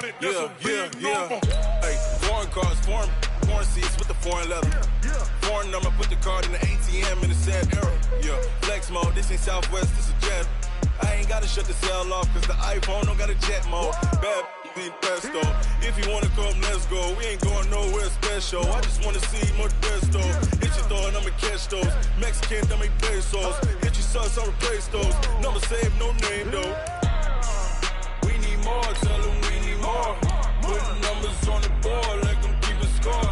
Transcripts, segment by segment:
counted, that's a big number. Hey, foreign cars, foreign seats with the foreign leather. Foreign number, put the card in the ATM in the sad era. Yeah, flex mode, this ain't Southwest, this is jet. I ain't gotta shut the cell off, cause the iPhone don't got a jet mode. Bad need pesto. If you wanna come, let's go. We ain't going nowhere special. I just wanna see more desto. Hit your throwing, I'ma catch those. Mexican, don't make pesos. Hit your sus, I'll replace those. Number save, no name though. We need more, tell them we need more. Putting numbers on the board, like them keep a score.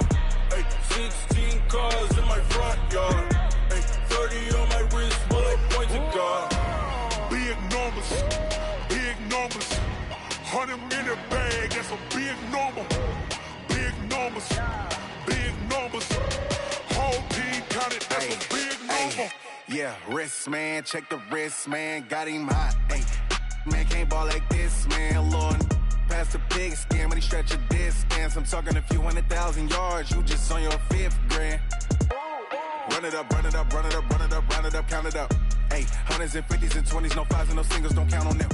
Hey, 16 cars in my front yard. Hey, 30 on my wrist, bullet points of God. Big numbers, big numbers. 100 minute bag, that's a big number. Big numbers, big numbers. Whole team counted, that's a big number. Yeah, wrist man, check the wrist man, got him hot. Hey, man can't ball like this, man. Lord, past the pig skin when he stretch a distance. I'm talking a few 100,000 yards, you just on your 5th grand. Run it up, run it up, run it up, run it up, run it up, count it up. Hey, hundreds and 50s and 20s, no 5s and no singles, don't count on them.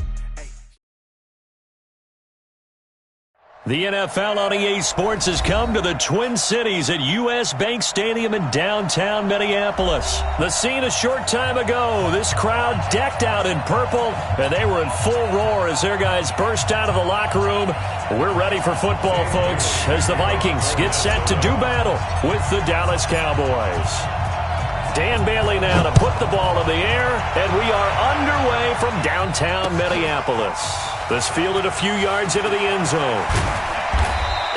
The NFL on EA Sports has come to the Twin Cities at U.S. Bank Stadium in downtown Minneapolis. The scene a short time ago, this crowd decked out in purple, and they were in full roar as their guys burst out of the locker room. We're ready for football, folks, as the Vikings get set to do battle with the Dallas Cowboys. Dan Bailey now to put the ball in the air, and we are underway from downtown Minneapolis. This fielded a few yards into the end zone.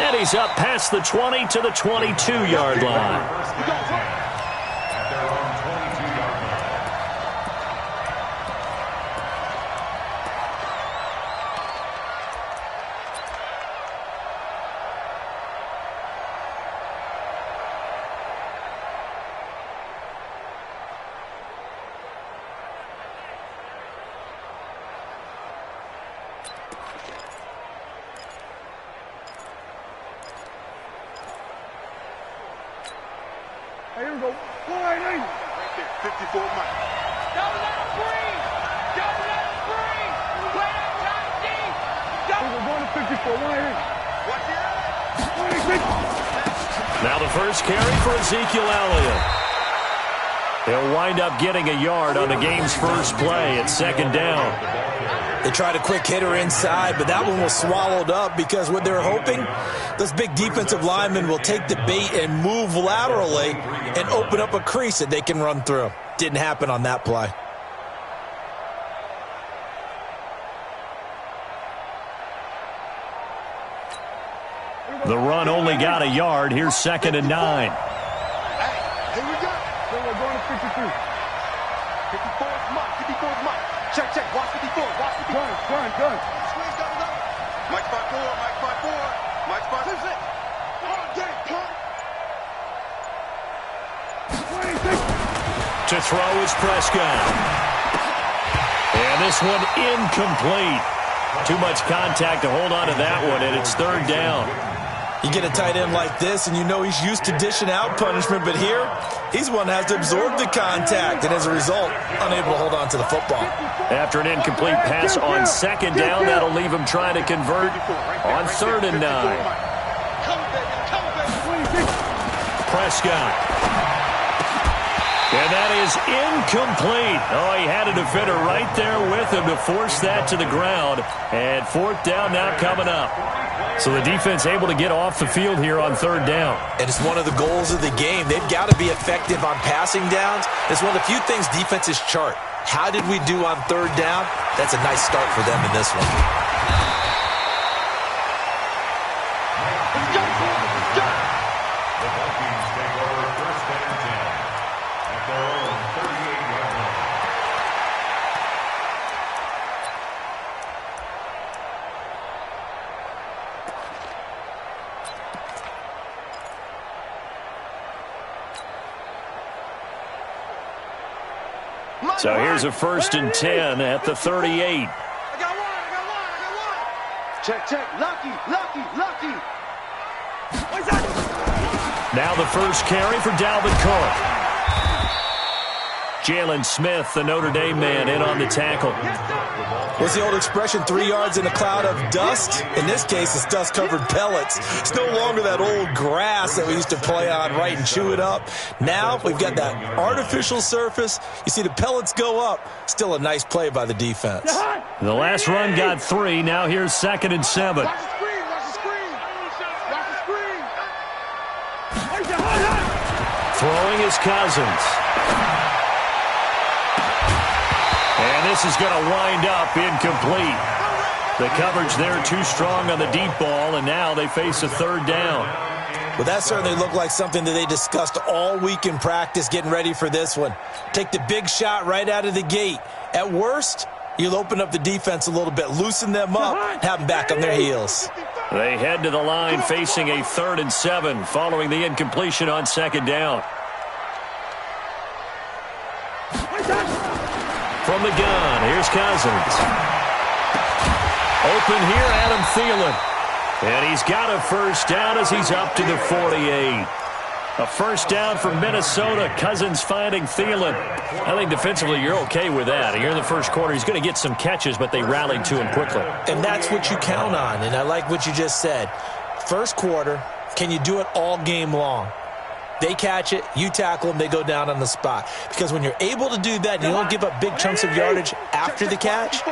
And he's up past the 20 to the 22-yard line. Here we go. Right there, 54 Mike. Don't let him breathe. Don't let him breathe. Play that tight deep. We're going to 54. Right here. Now the first carry for Ezekiel Elliott. He'll wind up getting a yard on the game's first play at 2nd down. They tried a quick hitter inside, but that one was swallowed up because what they're hoping, those big defensive linemen will take the bait and move laterally and open up a crease that they can run through. Didn't happen on that play. The run only got a yard. Here's 2nd and 9. Hey, here we go. Then we're going to 52. 54 is Mike. 54 is Mike. Check. Watch 54. Watch 54. Gun. Squeeze down the line. Mike 5-4. Mike 5-4. Mike 5-6. To throw is Prescott. And this one incomplete. Too much contact to hold on to that one, and it's 3rd down. You get a tight end like this, and you know he's used to dishing out punishment, but here, he's one that has to absorb the contact, and as a result, unable to hold on to the football. After an incomplete pass on 2nd down, that'll leave him trying to convert on 3rd and 9. Prescott. And that is incomplete. Oh, he had a defender right there with him to force that to the ground. And 4th down now coming up. So the defense able to get off the field here on 3rd down. And it's one of the goals of the game. They've got to be effective on passing downs. It's one of the few things defenses chart. How did we do on 3rd down? That's a nice start for them in this one. So here's a 1st and 10 at the 38. I got one. Check. Lucky. Now the first carry for Dalvin Cook. Jalen Smith, the Notre Dame man, in on the tackle. What's the old expression, 3 yards in a cloud of dust? In this case, it's dust-covered pellets. It's no longer that old grass that we used to play on, right, and chew it up. Now we've got that artificial surface. You see the pellets go up. Still a nice play by the defense. The last run got 3. Now here's 2nd and 7. Watch the screen, watch the screen. Watch the screen. Throwing is Cousins. And this is going to wind up incomplete. The coverage there too strong on the deep ball, and now they face a 3rd down. Well, that certainly looked like something that they discussed all week in practice getting ready for this one. Take the big shot right out of the gate. At worst, you'll open up the defense a little bit, loosen them up, and have them back on their heels. They head to the line facing a 3rd and 7 following the incompletion on 2nd down. From the gun, here's Cousins. Open here, Adam Thielen. And he's got a 1st down as he's up to the 48. A 1st down for Minnesota. Cousins finding Thielen. I think defensively you're okay with that. Here in the 1st quarter, he's going to get some catches, but they rallied to him quickly. And that's what you count on, and I like what you just said. 1st quarter, can you do it all game long? They catch it, you tackle them, they go down on the spot. Because when you're able to do that and you don't give up big chunks of yardage after the catch,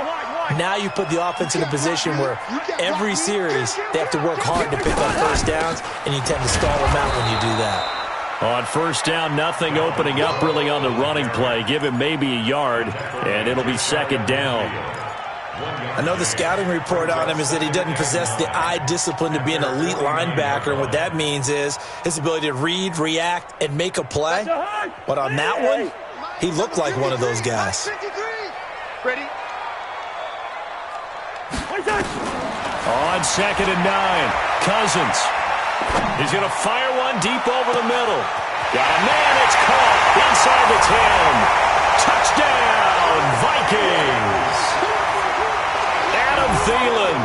now you put the offense in a position where every series they have to work hard to pick up 1st downs, and you tend to stall them out when you do that. On 1st down, nothing opening up really on the running play. Give him maybe a yard, and it'll be 2nd down. I know the scouting report on him is that he doesn't possess the eye discipline to be an elite linebacker, and what that means is his ability to read, react, and make a play. But on that one, he looked like one of those guys. Ready? On 2nd and 9, Cousins. He's going to fire one deep over the middle. Got a man, it's caught inside the 10. Touchdown, Vikings. Adam Thielen,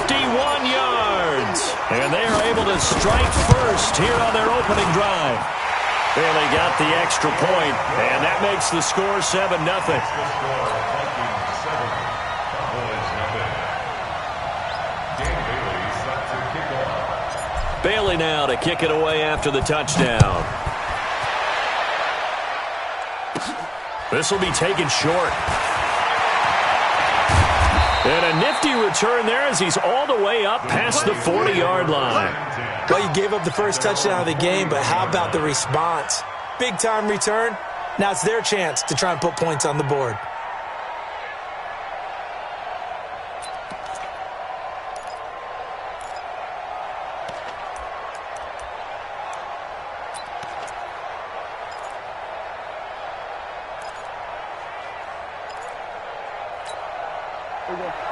51 yards. And they are able to strike first here on their opening drive. Well, they got the extra point, and that makes the score 7-0. Bailey now to kick it away after the touchdown. This will be taken short. And a nifty return there as he's all the way up past the 40-yard line. Well, you gave up the first touchdown of the game, but how about the response? Big-time return. Now it's their chance to try and put points on the board.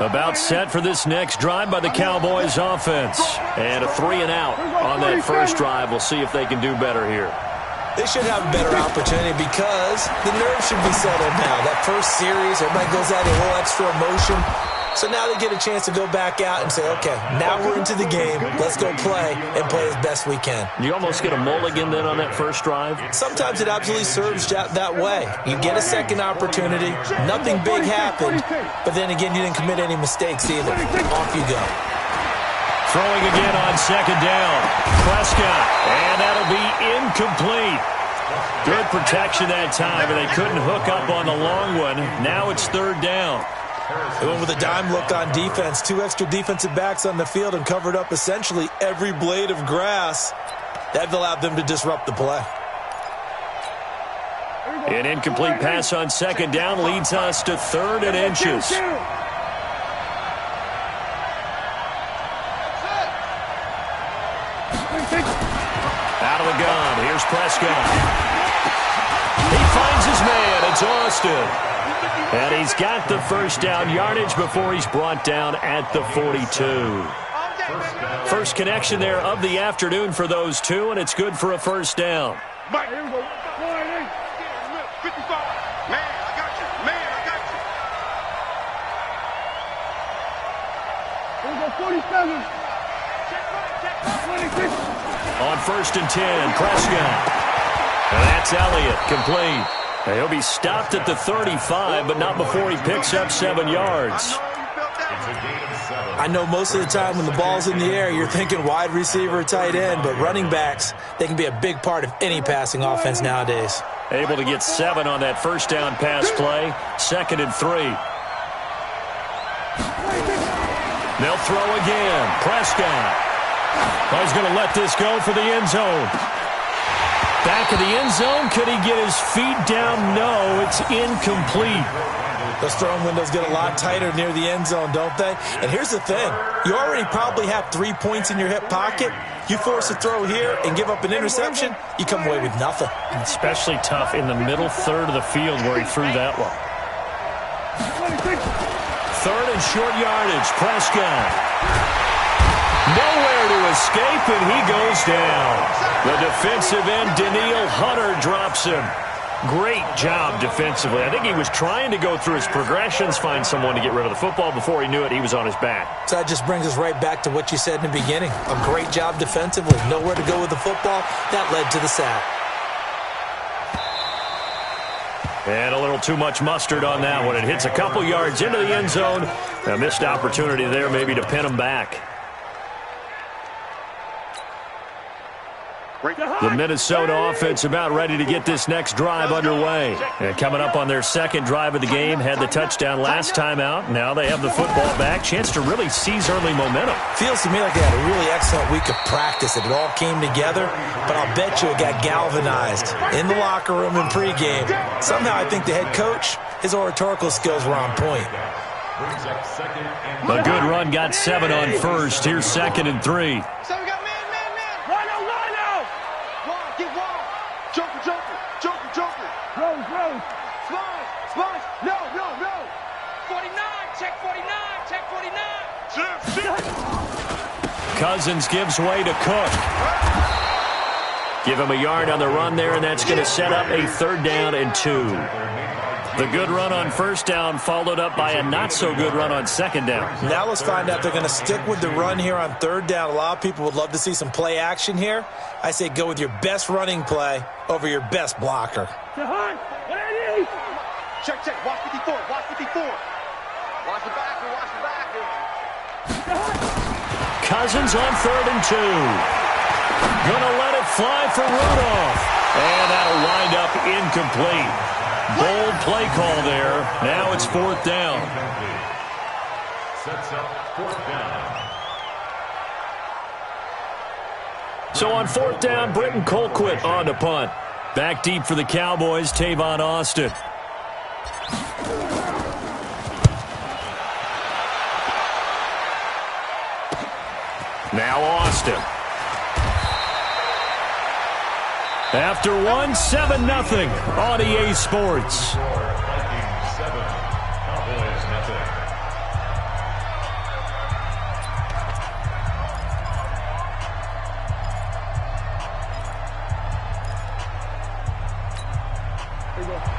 About set for this next drive by the Cowboys offense. And a 3 and out on that first drive. We'll see if they can do better here. They should have a better opportunity because the nerves should be settled now. That first series, everybody goes out a little extra emotion. So now they get a chance to go back out and say, okay, now we're into the game. Let's go play and play as best we can. You almost get a mulligan then on that first drive? Sometimes it absolutely serves that way. You get a second opportunity. Nothing big happened. But then again, you didn't commit any mistakes either. Off you go. Throwing again on 2nd down. Prescott. And that'll be incomplete. Good protection that time, but they couldn't hook up on the long one. Now it's 3rd down. They went with a dime look on defense. 2 extra defensive backs on the field and covered up essentially every blade of grass. That allowed them to disrupt the play. An incomplete pass on 2nd down leads us to 3rd and inches. Out of the gun. Here's Prescott. He finds his man. It's Austin. And he's got the 1st down yardage before he's brought down at the 42. First connection there of the afternoon for those two, and it's good for a 1st down. Mike, here we go. 55. Man, I got you. Man, I got you. Here we go, 47. Check 26. On 1st and 10, Prescott. And that's Elliott, complete. He'll be stopped at the 35, but not before he picks up 7 yards. I know most of the time when the ball's in the air, you're thinking wide receiver, tight end, but running backs, they can be a big part of any passing offense nowadays. Able to get 7 on that first down pass play. 2nd and 3. They'll throw again. Prescott. He's going to let this go for the end zone. Back of the end zone. Could he get his feet down? No, it's incomplete. Those throwing windows get a lot tighter near the end zone, don't they? And here's the thing. You already probably have 3 points in your hip pocket. You force a throw here and give up an interception, you come away with nothing. Especially tough in the middle third of the field where he threw that one. 3rd and short yardage. Prescott. Nowhere to escape, and he goes down. The defensive end, Daniil Hunter, drops him. Great job defensively. I think he was trying to go through his progressions, find someone to get rid of the football. Before he knew it, he was on his back. So that just brings us right back to what you said in the beginning. A great job defensively. Nowhere to go with the football. That led to the sack. And a little too much mustard on that one. It hits a couple yards into the end zone. A missed opportunity there maybe to pin him back. The Minnesota offense about ready to get this next drive underway. And coming up on their 2nd drive of the game, had the touchdown last time out. Now they have the football back. Chance to really seize early momentum. Feels to me like they had a really excellent week of practice. It all came together, but I'll bet you it got galvanized in the locker room in pregame. Somehow I think the head coach, his oratorical skills were on point. A good run got 7 on first. Here's 2nd and 3. Cousins gives way to Cook. Give him a yard on the run there, and that's going to set up a 3rd down and 2. The good run on 1st down followed up by a not-so-good run on 2nd down. Now let's find out if they're going to stick with the run here on 3rd down. A lot of people would love to see some play action here. I say go with your best running play over your best blocker. Check, check. Watch 54. Watch 54. Watch the backer. Watch the backer. Cousins on 3rd and 2. Gonna let it fly for Rudolph. And that'll wind up incomplete. Bold play call there. Now it's 4th down. Sets up 4th down. So on 4th down, Britton Colquitt on to punt. Back deep for the Cowboys, Tavon Austin. Now Austin. After 1, 7-0 on EA Sports.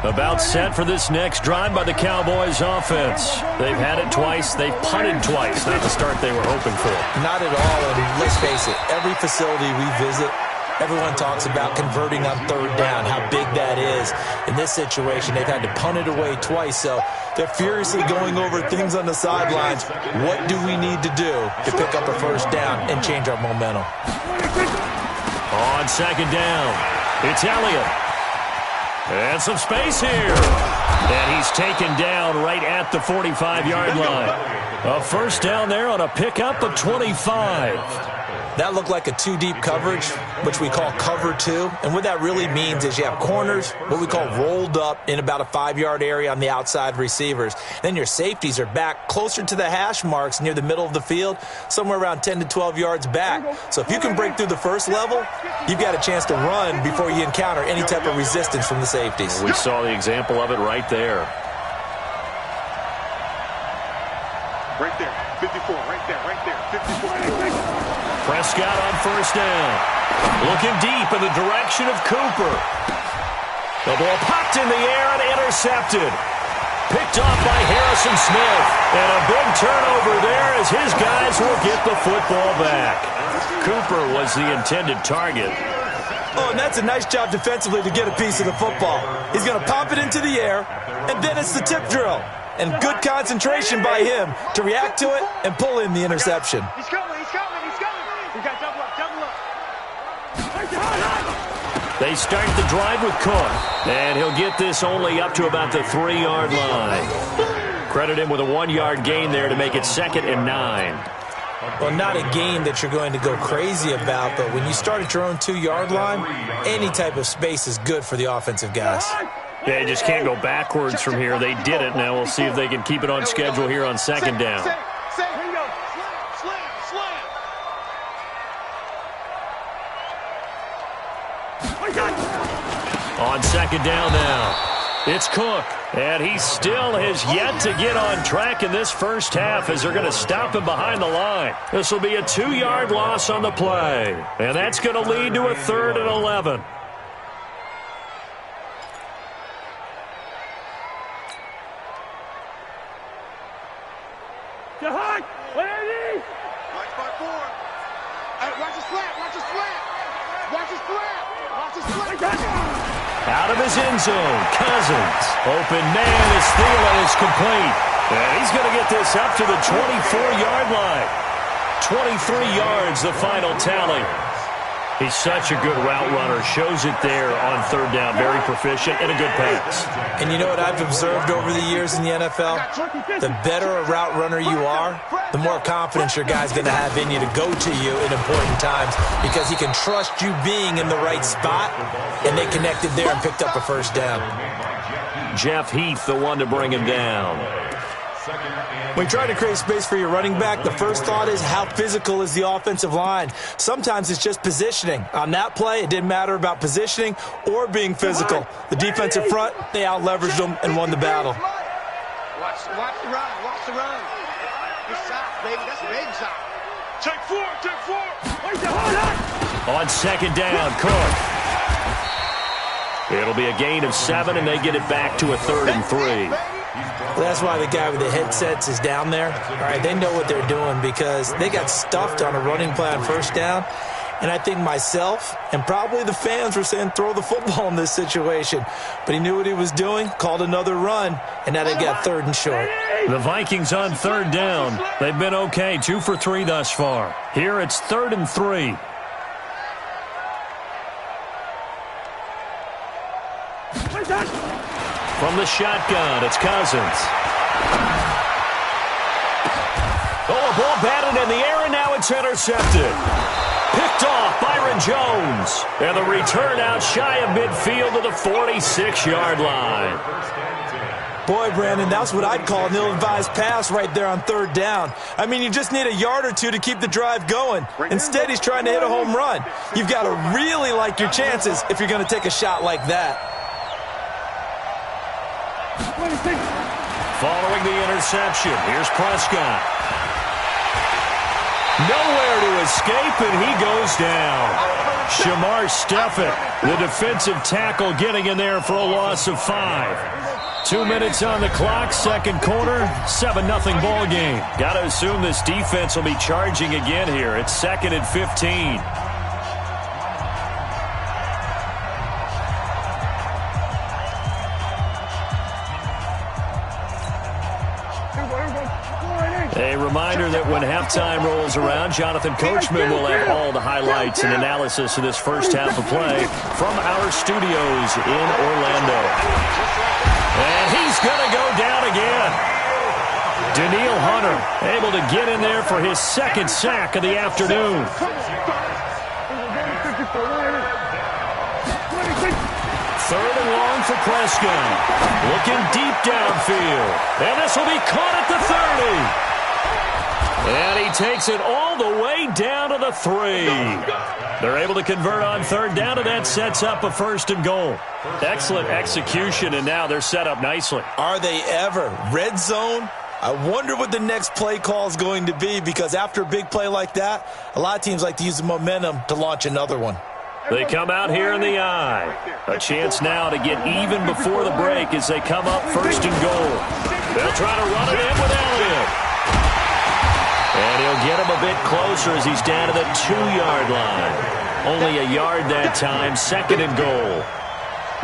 About set for this next drive by the Cowboys offense. They've had it twice. They've punted twice. Not the start they were hoping for. Not at all. And let's face it, every facility we visit, everyone talks about converting on 3rd down, how big that is. In this situation, they've had to punt it away twice, so they're furiously going over things on the sidelines. What do we need to do to pick up a 1st down and change our momentum? On 2nd down, it's Elliott. And some space here. And he's taken down right at the 45-yard line. A 1st down there on a pickup of 25. That looked like a 2-deep coverage, which we call cover 2. And what that really means is you have corners, what we call rolled up in about a 5-yard area on the outside receivers. Then your safeties are back closer to the hash marks near the middle of the field, somewhere around 10 to 12 yards back. So if you can break through the first level, you've got a chance to run before you encounter any type of resistance from the safeties. We saw the example of it right there. Right there, 54, right there, 54. Prescott on 1st down. Looking deep in the direction of Cooper. The ball popped in the air and intercepted. Picked off by Harrison Smith. And a big turnover there as his guys will get the football back. Cooper was the intended target. Oh, and that's a nice job defensively to get a piece of the football. He's going to pop it into the air, and then it's the tip drill. And good concentration by him to react to it and pull in the interception. He's coming, he's coming, he's coming. We got double up, double up. They start the drive with Cook, and he'll get this only up to about the 3-yard line. Credit him with a 1-yard gain there to make it 2nd and 9. Well, not a gain that you're going to go crazy about, but when you start at your own 2-yard line, any type of space is good for the offensive guys. They just can't go backwards from here. They did it. Now we'll see if they can keep it on schedule here on 2nd down. On 2nd down now, it's Cook, and he still has yet to get on track in this first half as they're going to stop him behind the line. This will be a 2-yard loss on the play, and that's going to lead to a 3rd and 11. Out of his end zone, Cousins. Open man is Thielen is complete. And he's going to get this up to the 24-yard line. 23 yards, the final tally. He's such a good route runner. Shows it there on 3rd down. Very proficient and a good pass. And you know what I've observed over the years in the NFL? The better a route runner you are, the more confidence your guy's going to have in you to go to you in important times because he can trust you being in the right spot, and they connected there and picked up a 1st down. Jeff Heath, the one to bring him down. When you try to create space for your running back, the first thought is how physical is the offensive line. Sometimes it's just positioning. On that play, it didn't matter about positioning or being physical. The defensive front, they out-leveraged them and won the battle. Watch the run, watch the run. Good shot, baby, that's a big shot. Take 4, take 4. On 2nd down, Cook. It'll be a gain of 7, and they get it back to a 3rd and 3. Well, that's why the guy with the headsets is down there. All right, they know what they're doing because they got stuffed on a running play on 1st down. And I think myself and probably the fans were saying throw the football in this situation. But he knew what he was doing, called another run, and now they got 3rd and short. The Vikings on 3rd down. They've been okay, 2 for 3 thus far. Here it's 3rd and 3. From the shotgun, it's Cousins. Oh, a ball batted in the air, and now it's intercepted. Picked off Byron Jones. And the return out shy of midfield to the 46-yard line. Boy, Brandon, that's what I'd call an ill-advised pass right there on 3rd down. I mean, you just need a yard or two to keep the drive going. Instead, he's trying to hit a home run. You've got to really like your chances if you're going to take a shot like that. Following the interception, here's Prescott. Nowhere to escape, and he goes down. Shamar Stephen, the defensive tackle, getting in there for a loss of 5. 2 minutes on the clock, 2nd quarter, 7-0 ball game. Got to assume this defense will be charging again here. It's 2nd and 15. A reminder that when halftime rolls around, Jonathan Coachman will have all the highlights and analysis of this first half of play from our studios in Orlando. And he's going to go down again. Daniil Hunter able to get in there for his 2nd sack of the afternoon. 3rd and long for Prescott. Looking deep downfield. And this will be caught at the 30. And he takes it all the way down to the 3. They're able to convert on 3rd down, and that sets up a 1st and goal. Excellent execution, and now they're set up nicely. Are they ever? Red zone? I wonder what the next play call is going to be because after a big play like that, a lot of teams like to use the momentum to launch another one. They come out here in the eye. A chance now to get even before the break as they come up 1st and goal. They'll try to run it in with Elliott. And he'll get him a bit closer as he's down to the 2-yard line. Only a yard that time, 2nd and goal.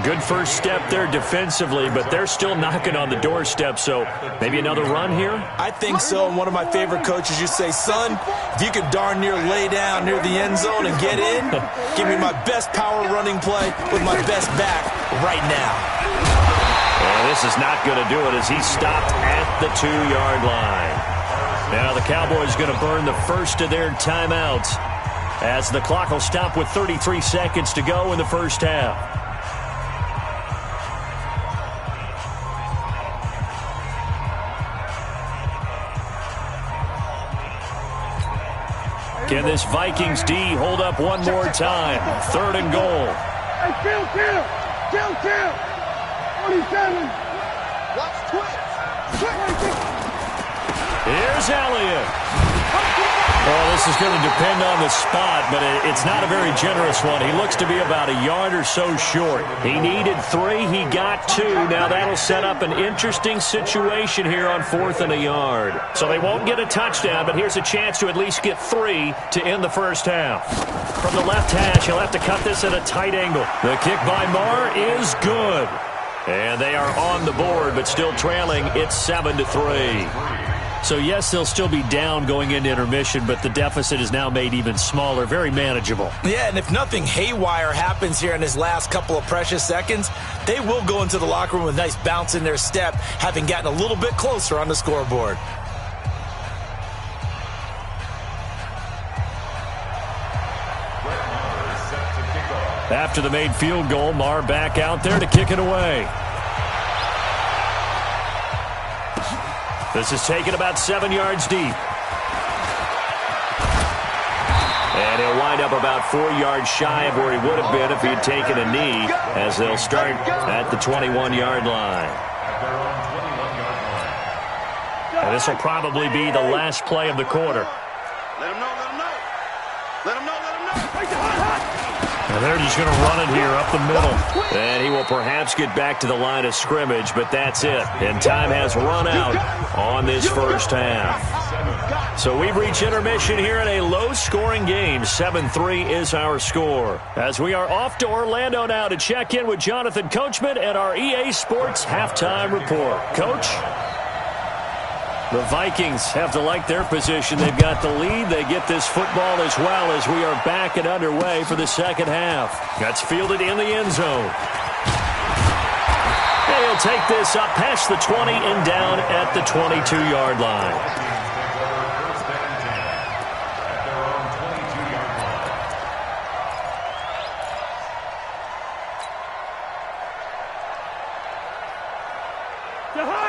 Good first step there defensively, but they're still knocking on the doorstep, so maybe another run here? I think so. And one of my favorite coaches used to say, son, if you could darn near lay down near the end zone and get in, give me my best power running play with my best back right now. And this is not going to do it as he's stopped at the 2-yard line. Now the Cowboys going to burn the first of their timeouts as the clock will stop with 33 seconds to go in the first half. Can this Vikings D hold up one more time? 3rd and goal. Hey, kill. 27. Watch twitch. Here's Elliott. Well, this is going to depend on the spot, but it's not a very generous one. He looks to be about a yard or so short. He needed 3. He got 2. Now that'll set up an interesting situation here on 4th and a yard. So they won't get a touchdown, but here's a chance to at least get 3 to end the first half. From the left hash, he'll have to cut this at a tight angle. The kick by Marr is good. And they are on the board, but still trailing. It's 7-3. So, yes, they'll still be down going into intermission, but the deficit is now made even smaller, very manageable. Yeah, and if nothing haywire happens here in his last couple of precious seconds, they will go into the locker room with a nice bounce in their step, having gotten a little bit closer on the scoreboard. After the made field goal, Marr back out there to kick it away. This is taken about 7 yards deep. And he'll wind up about 4 yards shy of where he would have been if he had taken a knee, as they'll start at the 21-yard line. And this will probably be the last play of the quarter. Let him know. And they're just going to run it here up the middle. And he will perhaps get back to the line of scrimmage, but that's it. And time has run out on this first half. So we've reached intermission here in a low-scoring game. 7-3 is our score. As we are off to Orlando now to check in with Jonathan Coachman and our EA Sports halftime report. Coach? The Vikings have to like their position. They've got the lead. They get this football as well as we are back and underway for the second half. That's fielded in the end zone. And he'll take this up past the 20 and down at the 22-yard line.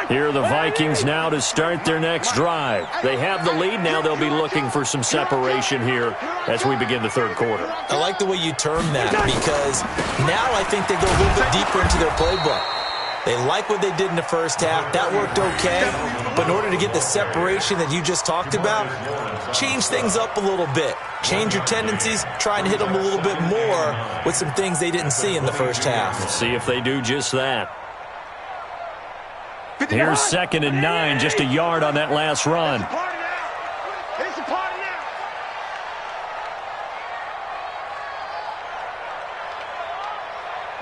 Here are the Vikings now to start their next drive. They have the lead. Now they'll be looking for some separation here as we begin the third quarter. I like the way you term that, because now I think they go a little bit deeper into their playbook. They like what they did in the first half. That worked okay. But in order to get the separation that you just talked about, change things up a little bit. Change your tendencies. Try and hit them a little bit more with some things they didn't see in the first half. Let's see if they do just that. Here's 2nd and 9, just a yard on that last run. It's a party now.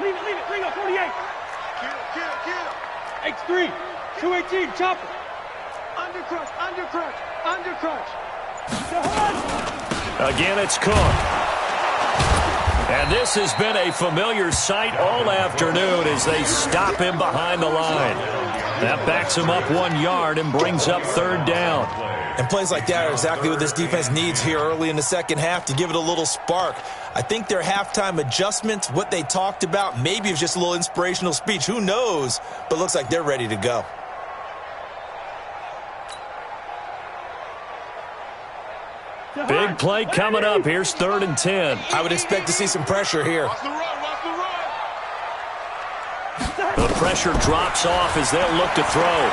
Leave it. Bring up 48. Kill. X3. 218. Chopper. Undercrunch. Again, it's Cook. And this has been a familiar sight all afternoon as they stop him behind the line. That backs him up 1 yard and brings up 3rd down. And plays like that are exactly what this defense needs here early in the second half to give it a little spark. I think their halftime adjustments, what they talked about, maybe it was just a little inspirational speech. Who knows? But it looks like they're ready to go. Big play coming up. Here's 3rd and 10. I would expect to see some pressure here. The pressure drops off as they'll look to throw.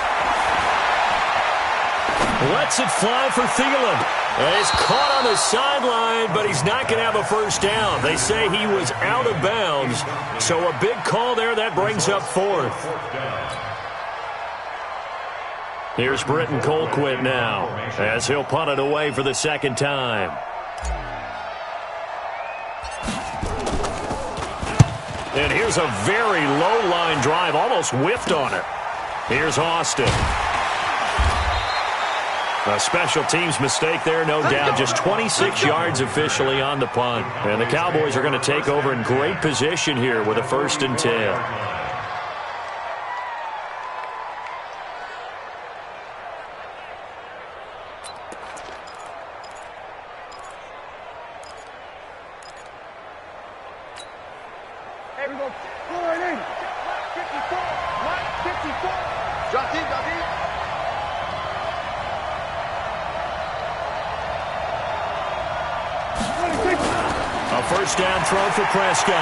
Lets it fly for Thielen. He's caught on the sideline, but he's not going to have a first down. They say he was out of bounds. So a big call there. That brings up 4th. Here's Britton Colquitt now as he'll punt it away for the second time. And here's a very low-line drive, almost whiffed on it. Here's Austin. A special teams mistake there, no doubt. Just 26 yards officially on the punt. And the Cowboys are going to take over in great position here with a 1st and 10. First down throw for Prescott.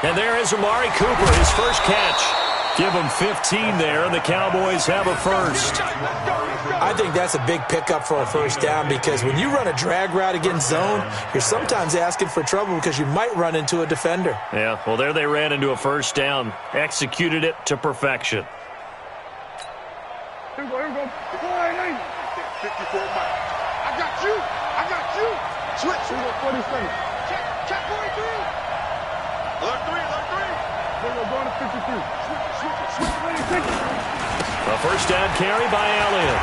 And there is Amari Cooper, his first catch. Give him 15 there, and the Cowboys have a first. I think that's a big pickup for a first down because when you run a drag route against zone, you're sometimes asking for trouble because you might run into a defender. Yeah, well, there they ran into a first down. Executed it to perfection. Here we go. 54 Mike. I got you. Switch. 47. Check 43. Alert 3. We're going to 53. Switch. A first down carry by Elliott.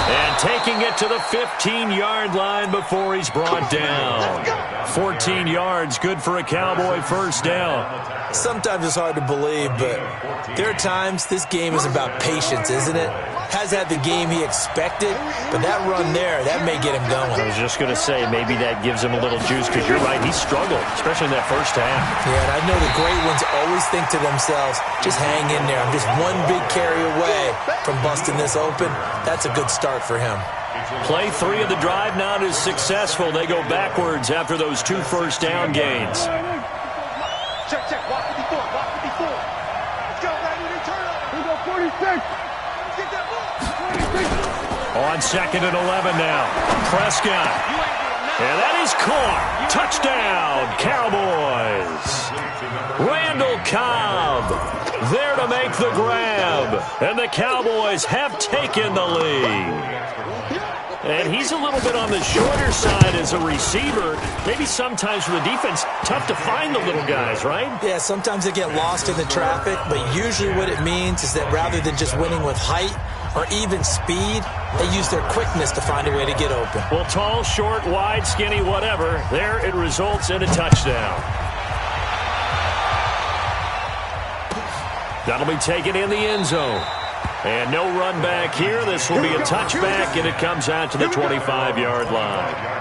And taking it to the 15-yard line before he's brought down. 14 yards, good for a Cowboy first down. Sometimes it's hard to believe, but there are times this game is about patience, isn't it? Has had the game he expected, but that run there, that may get him going. I was just going to say, maybe that gives him a little juice, because you're right, he struggled, especially in that first half. Yeah, and I know the great ones always think to themselves, just hang in there. I'm just one big carry away from busting this open. That's a good start for him. Play 3 of the drive not as successful. They go backwards after those 2 first down gains. Check. Walk 54. Let's go, baby. Turn up. Here we go, 46. Get that ball. On 2nd and 11 now. Prescott. And that is caught. Touchdown, Cowboys. Randall Cobb there to make the grab. And the Cowboys have taken the lead. And he's a little bit on the shorter side as a receiver. Maybe sometimes for the defense, tough to find the little guys, right? Yeah, sometimes they get lost in the traffic, but usually what it means is that rather than just winning with height or even speed, they use their quickness to find a way to get open. Well, tall, short, wide, skinny, whatever, there it results in a touchdown. That'll be taken in the end zone. And no run back here. This will be a touchback, and it comes out to the 25-yard line.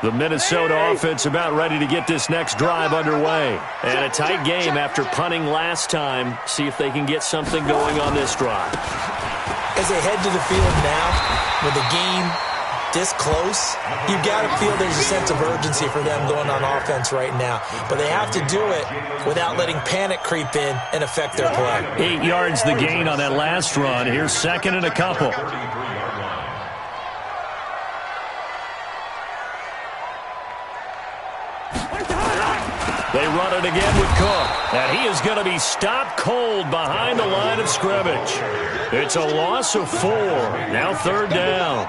The Minnesota offense about ready to get this next drive underway. And a tight game after punting last time. See if they can get something going on this drive. As they head to the field now, with the game this close, you've got to feel there's a sense of urgency for them going on offense right now. But they have to do it without letting panic creep in and affect their play. 8 yards the gain on that last run. Here's 2nd and a couple. They run it again with Cook. And he is going to be stopped cold behind the line of scrimmage. It's a loss of 4. Now 3rd down.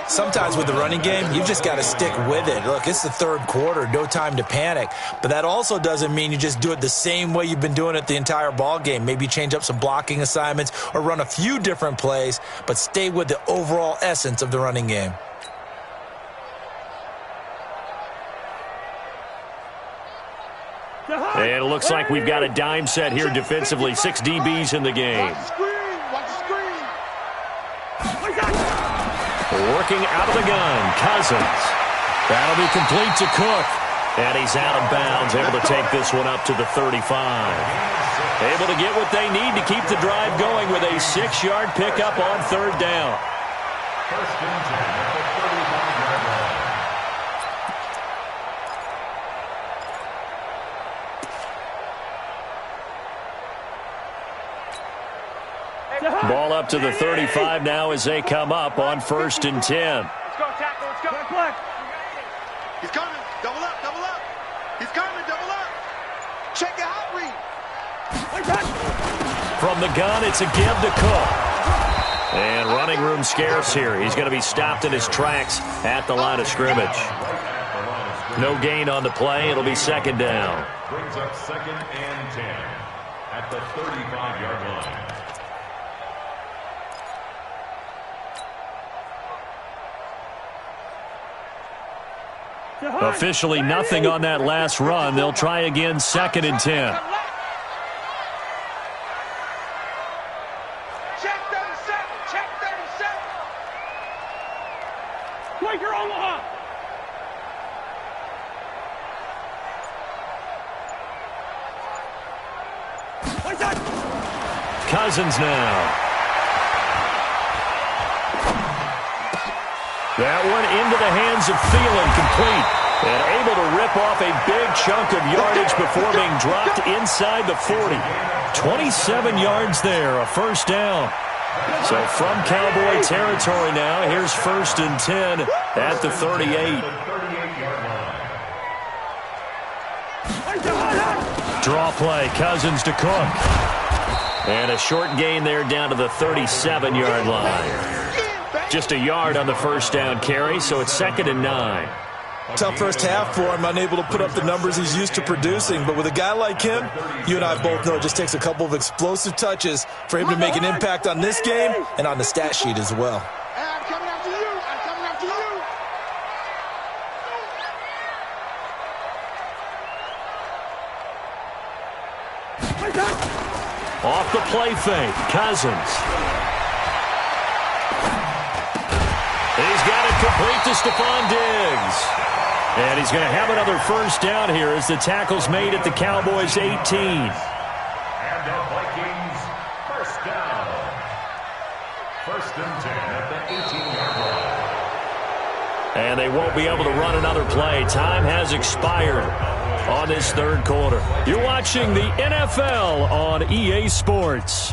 Sometimes with the running game, you've just got to stick with it. Look, it's the 3rd quarter, no time to panic. But that also doesn't mean you just do it the same way you've been doing it the entire ball game. Maybe change up some blocking assignments or run a few different plays, but stay with the overall essence of the running game. And it looks like we've got a dime set here defensively. 6 DBs in the game. Working out of the gun, Cousins. That'll be complete to Cook. And he's out of bounds, able to take this one up to the 35. Able to get what they need to keep the drive going with a 6-yard pickup on 3rd down. First and 10 at the 35-yard line. Ball up to the 35 now as they come up on 1st and 10. Let's go, tackle. Let's go. He's coming. Double up. He's coming. Double up. Check your hot read. From the gun, it's a give to Cook. And running room scarce here. He's going to be stopped in his tracks at the line of scrimmage. No gain on the play. It'll be 2nd down. Brings up 2nd and 10 at the 35-yard line. Officially nothing on that last run. They'll try again 2nd and 10. Check 37. Check 37. Quaker Omaha. Cousins now. That one into the hands of Thielen, complete. And able to rip off a big chunk of yardage before being dropped inside the 40. 27 yards there, a 1st down. So from Cowboy territory now, here's 1st and 10 at the 38. Draw play, Cousins to Cook. And a short gain there down to the 37-yard line. Just a yard on the 1st down carry, so it's 2nd and 9. Tough first half for him, unable to put up the numbers he's used to producing. But with a guy like him, you and I both know it just takes a couple of explosive touches for him to make an impact on this game and on the stat sheet as well. I'm coming after you. I'm coming after you. Off the play fake, Cousins. He's got it complete to Stephon Diggs. And he's going to have another 1st down here as the tackle's made at the Cowboys' 18. And the Vikings, 1st down. 1st and 10 at the 18-yard line. And they won't be able to run another play. Time has expired on this 3rd quarter. You're watching the NFL on EA Sports.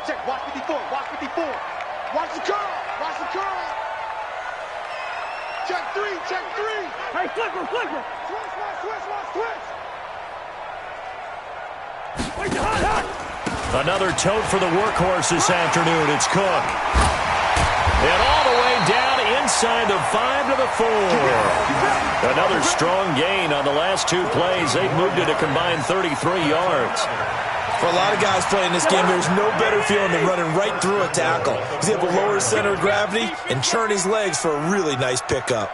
Check. Watch 54. Watch the curl. Check 3. Hey, flipper. Switch. Another tote for the workhorse this afternoon. It's Cook. And all the way down inside the 5 to the 4. Another strong gain on the last 2 plays. They've moved it a combined 33 yards. For a lot of guys playing this game, there's no better feeling than running right through a tackle. He's able to lower his center of gravity and churn his legs for a really nice pickup.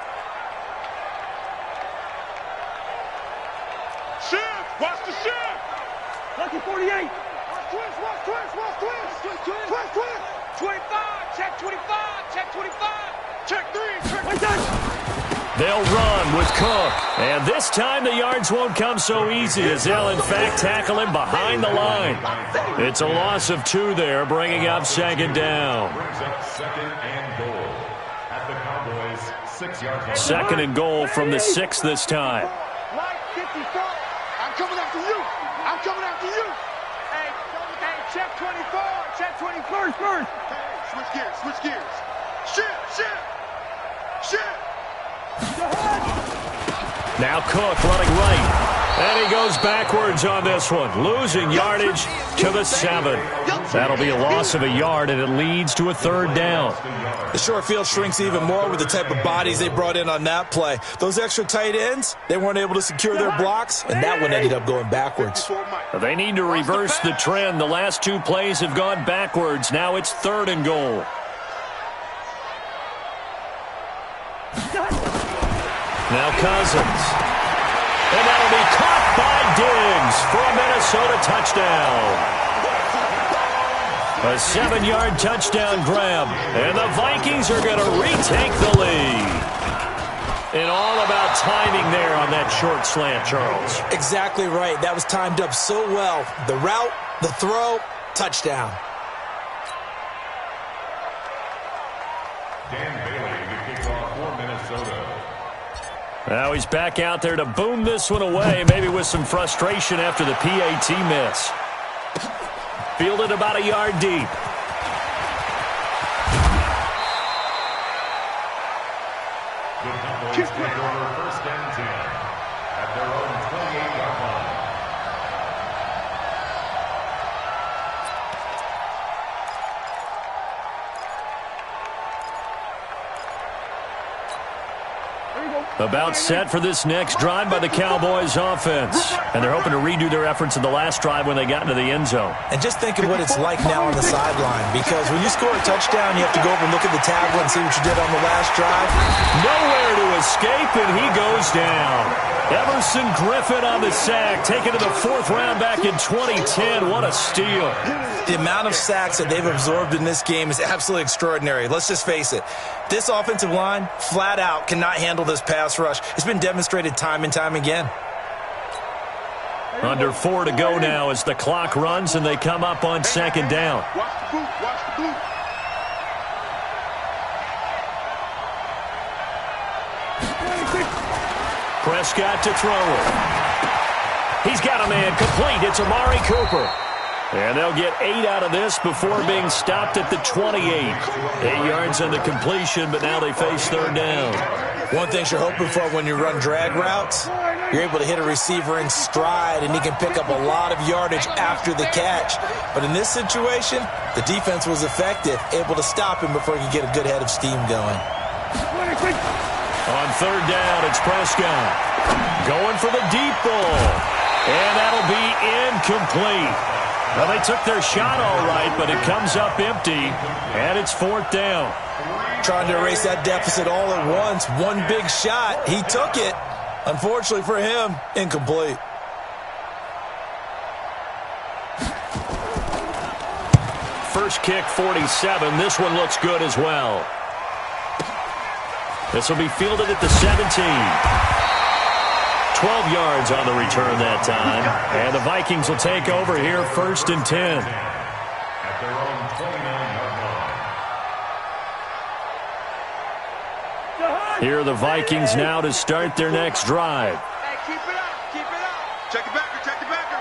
Shift. Watch the shift. Lucky 48. Watch twist. 25. Check 25. Check 25. Check 3. They'll run with Cook. And this time the yards won't come so easy as they'll in fact tackle him behind the line. It's a loss of 2 there, bringing up 2nd down. Brings up 2nd and goal at the Cowboys' 6-yard line. 2nd and goal from the 6 this time. Right 54. I'm coming after you. Hey, check 24. Check 24 first. Hey, switch gears. Shift. Now Cook running right. And he goes backwards on this one, losing yardage to the 7. That'll be a loss of a yard, and it leads to a 3rd down. The short field shrinks even more with the type of bodies they brought in on that play. Those extra tight ends, they weren't able to secure their blocks, and that one ended up going backwards. They need to reverse the trend. The last 2 plays have gone backwards. Now it's 3rd and goal. Now Cousins. And that'll be caught by Diggs for a Minnesota touchdown. A 7-yard touchdown grab. And the Vikings are going to retake the lead. And And all about timing there on that short slant, Charles. Exactly right. That was timed up so well. The route, the throw, touchdown. Dan Bailey, the kickoff for Minnesota. Now he's back out there to boom this one away, maybe with some frustration after the PAT miss. Fielded about a yard deep. The Cowboys take over 1st and 10 at their own 28-yard line. About set for this next drive by the Cowboys offense. And they're hoping to redo their efforts in the last drive when they got into the end zone. And just think of what it's like now on the sideline, because when you score a touchdown, you have to go over and look at the tablet and see what you did on the last drive. Nowhere to escape, and he goes down. Everson Griffin on the sack, taken to the 4th round back in 2010. What a steal. The amount of sacks that they've absorbed in this game is absolutely extraordinary. Let's just face it. This offensive line, flat out, cannot handle this pass rush. It's been demonstrated time and time again. Under 4 to go now as the clock runs and they come up on 2nd down. Watch the boot, watch the boot. Prescott to throw it. He's got a man complete. It's Amari Cooper. And they'll get 8 out of this before being stopped at the 28. 8 yards on the completion, but now they face 3rd down. One thing you're hoping for when you run drag routes, you're able to hit a receiver in stride, and he can pick up a lot of yardage after the catch. But in this situation, the defense was effective, able to stop him before he could get a good head of steam going. On 3rd down, it's Prescott. Going for the deep ball. And that'll be incomplete. Well, they took their shot all right, but it comes up empty, and it's 4th down. Trying to erase that deficit all at once. One big shot. He took it. Unfortunately for him, incomplete. First kick, 47. This one looks good as well. This will be fielded at the 17. 12 yards on the return that time. And the Vikings will take over here 1st and 10. At their own 29-yard line. Here are the Vikings now to start their next drive. Hey, keep it up, keep it up. Check it backer, check it backer.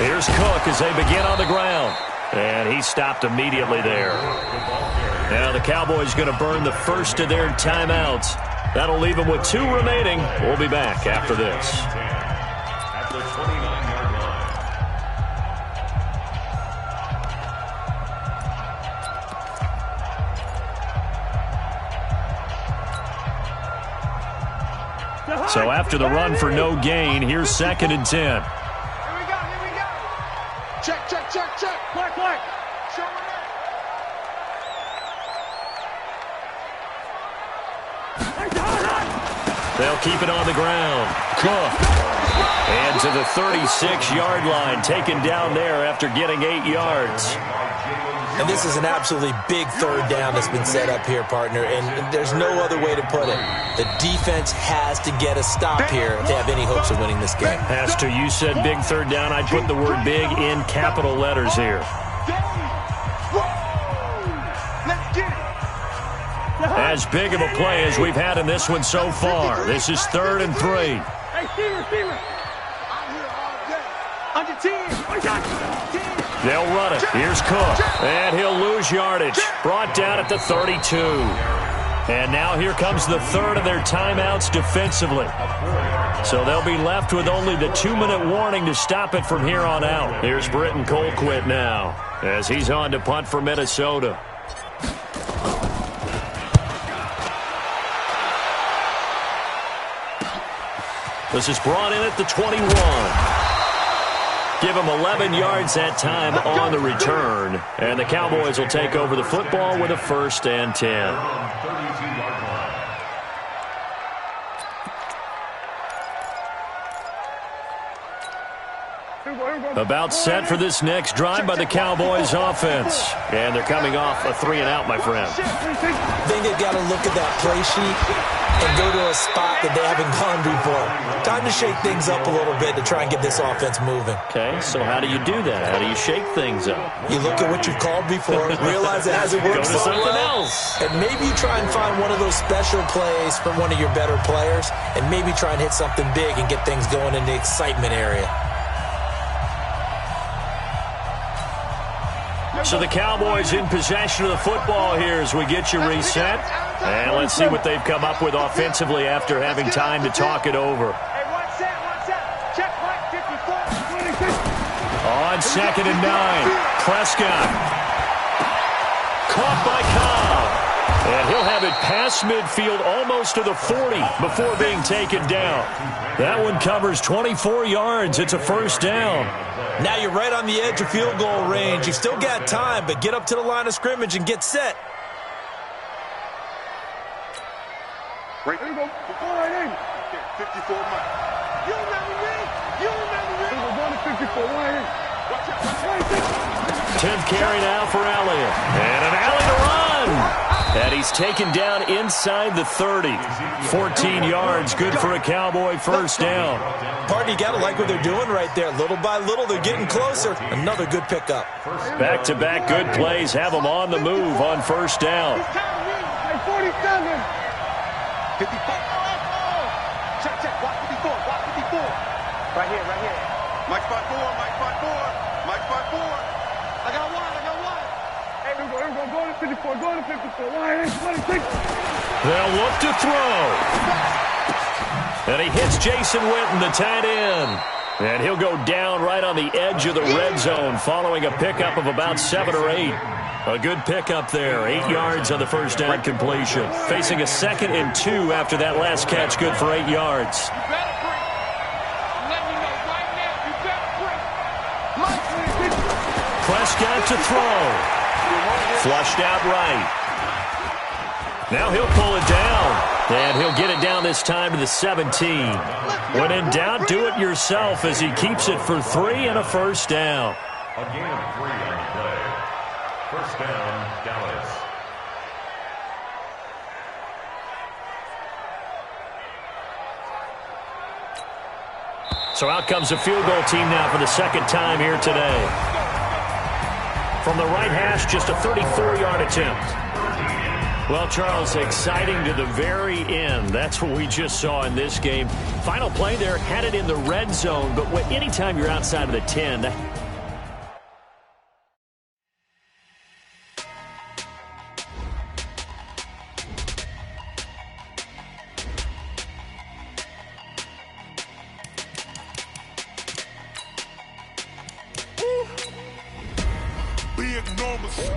Here's Cook as they begin on the ground. And he stopped immediately there. Now the Cowboys going to burn the first of their timeouts. That'll leave them with 2 remaining. We'll be back after this. At the 29-yard line. So after the run for no gain, here's 2nd and 10. Here we go, here we go. Check, check, check, check. Black, black. Show me that. They'll keep it on the ground. Cook. And to the 36-yard line, taken down there after getting 8 yards. And this is an absolutely big 3rd down that's been set up here, partner, and there's no other way to put it. The defense has to get a stop here if they have any hopes of winning this game. As to you said big 3rd down, I'd put the word big in capital letters here. Let's get it. As big of a play as we've had in this one so far. This is 3rd and 3. Hey, Steven. I'm here all day. Under 10. 10. They'll run it. Here's Cook. And he'll lose yardage. Brought down at the 32. And now here comes the 3rd of their timeouts defensively. So they'll be left with only the 2-minute warning to stop it from here on out. Here's Britton Colquitt now as he's on to punt for Minnesota. This is brought in at the 21. Give him 11 yards that time on the return. And the Cowboys will take over the football with a 1st and 10. About set for this next drive by the Cowboys offense. And they're coming off a 3-and-out, my friend. I think they've got to look at that play sheet and go to a spot that they haven't gone before. Time to shake things up a little bit to try and get this offense moving. Okay, so how do you do that? How do you shake things up? You look at what you've called before, realize it hasn't worked so well, and maybe you try and find one of those special plays from one of your better players, and maybe try and hit something big and get things going in the excitement area. So the Cowboys in possession of the football here as we get you reset. And let's see what they've come up with offensively after having time to talk it over. On 2nd and 9, Prescott. Caught by Cobb. And he'll have it past midfield almost to the 40 before being taken down. That one covers 24 yards. It's a first down. Now you're right on the edge of field goal range. You've still got time, but get up to the line of scrimmage and get set. There you go. Go right in. 54 Mike. You remember me? You remember me? We're going to 54. Right in. Watch out. Watch out. 10th carry now for Elliott. And an alley to run. And he's taken down inside the 30. 14 yards, good for a Cowboy first down. Partner, you got to like what they're doing right there. Little by little, they're getting closer. Another good pickup. Back-to-back good plays have them on the move on first down. 47. 54. Check, check. Watch 54. Watch 54. Right here, right here. Mike 5-4. Mike 5-4. Mike 5-4. I got one. I got one. Hey, here we go. Go to 54. Go to 54. Why? 26. They'll look to throw. And he hits Jason Witten, the tight end. And he'll go down right on the edge of the red zone following a pickup of about 7 or 8. A good pickup there. 8 yards on the first down completion. Facing a 2nd and 2 after that last catch. Good for 8 yards. You better break. Let me know right now. You better break. Prescott to throw. Flushed out right. Now he'll pull it down. And he'll get it down this time to the 17. When in doubt, do it yourself as he keeps it for 3 and a first down. A gain of 3 on the play. First down, Dallas. So out comes the field goal team now for the second time here today. From the right hash, just a 34-yard attempt. Well, Charles, exciting to the very end. That's what we just saw in this game. Final play there, had it in the red zone, but anytime you're outside of the 10, Big numbers,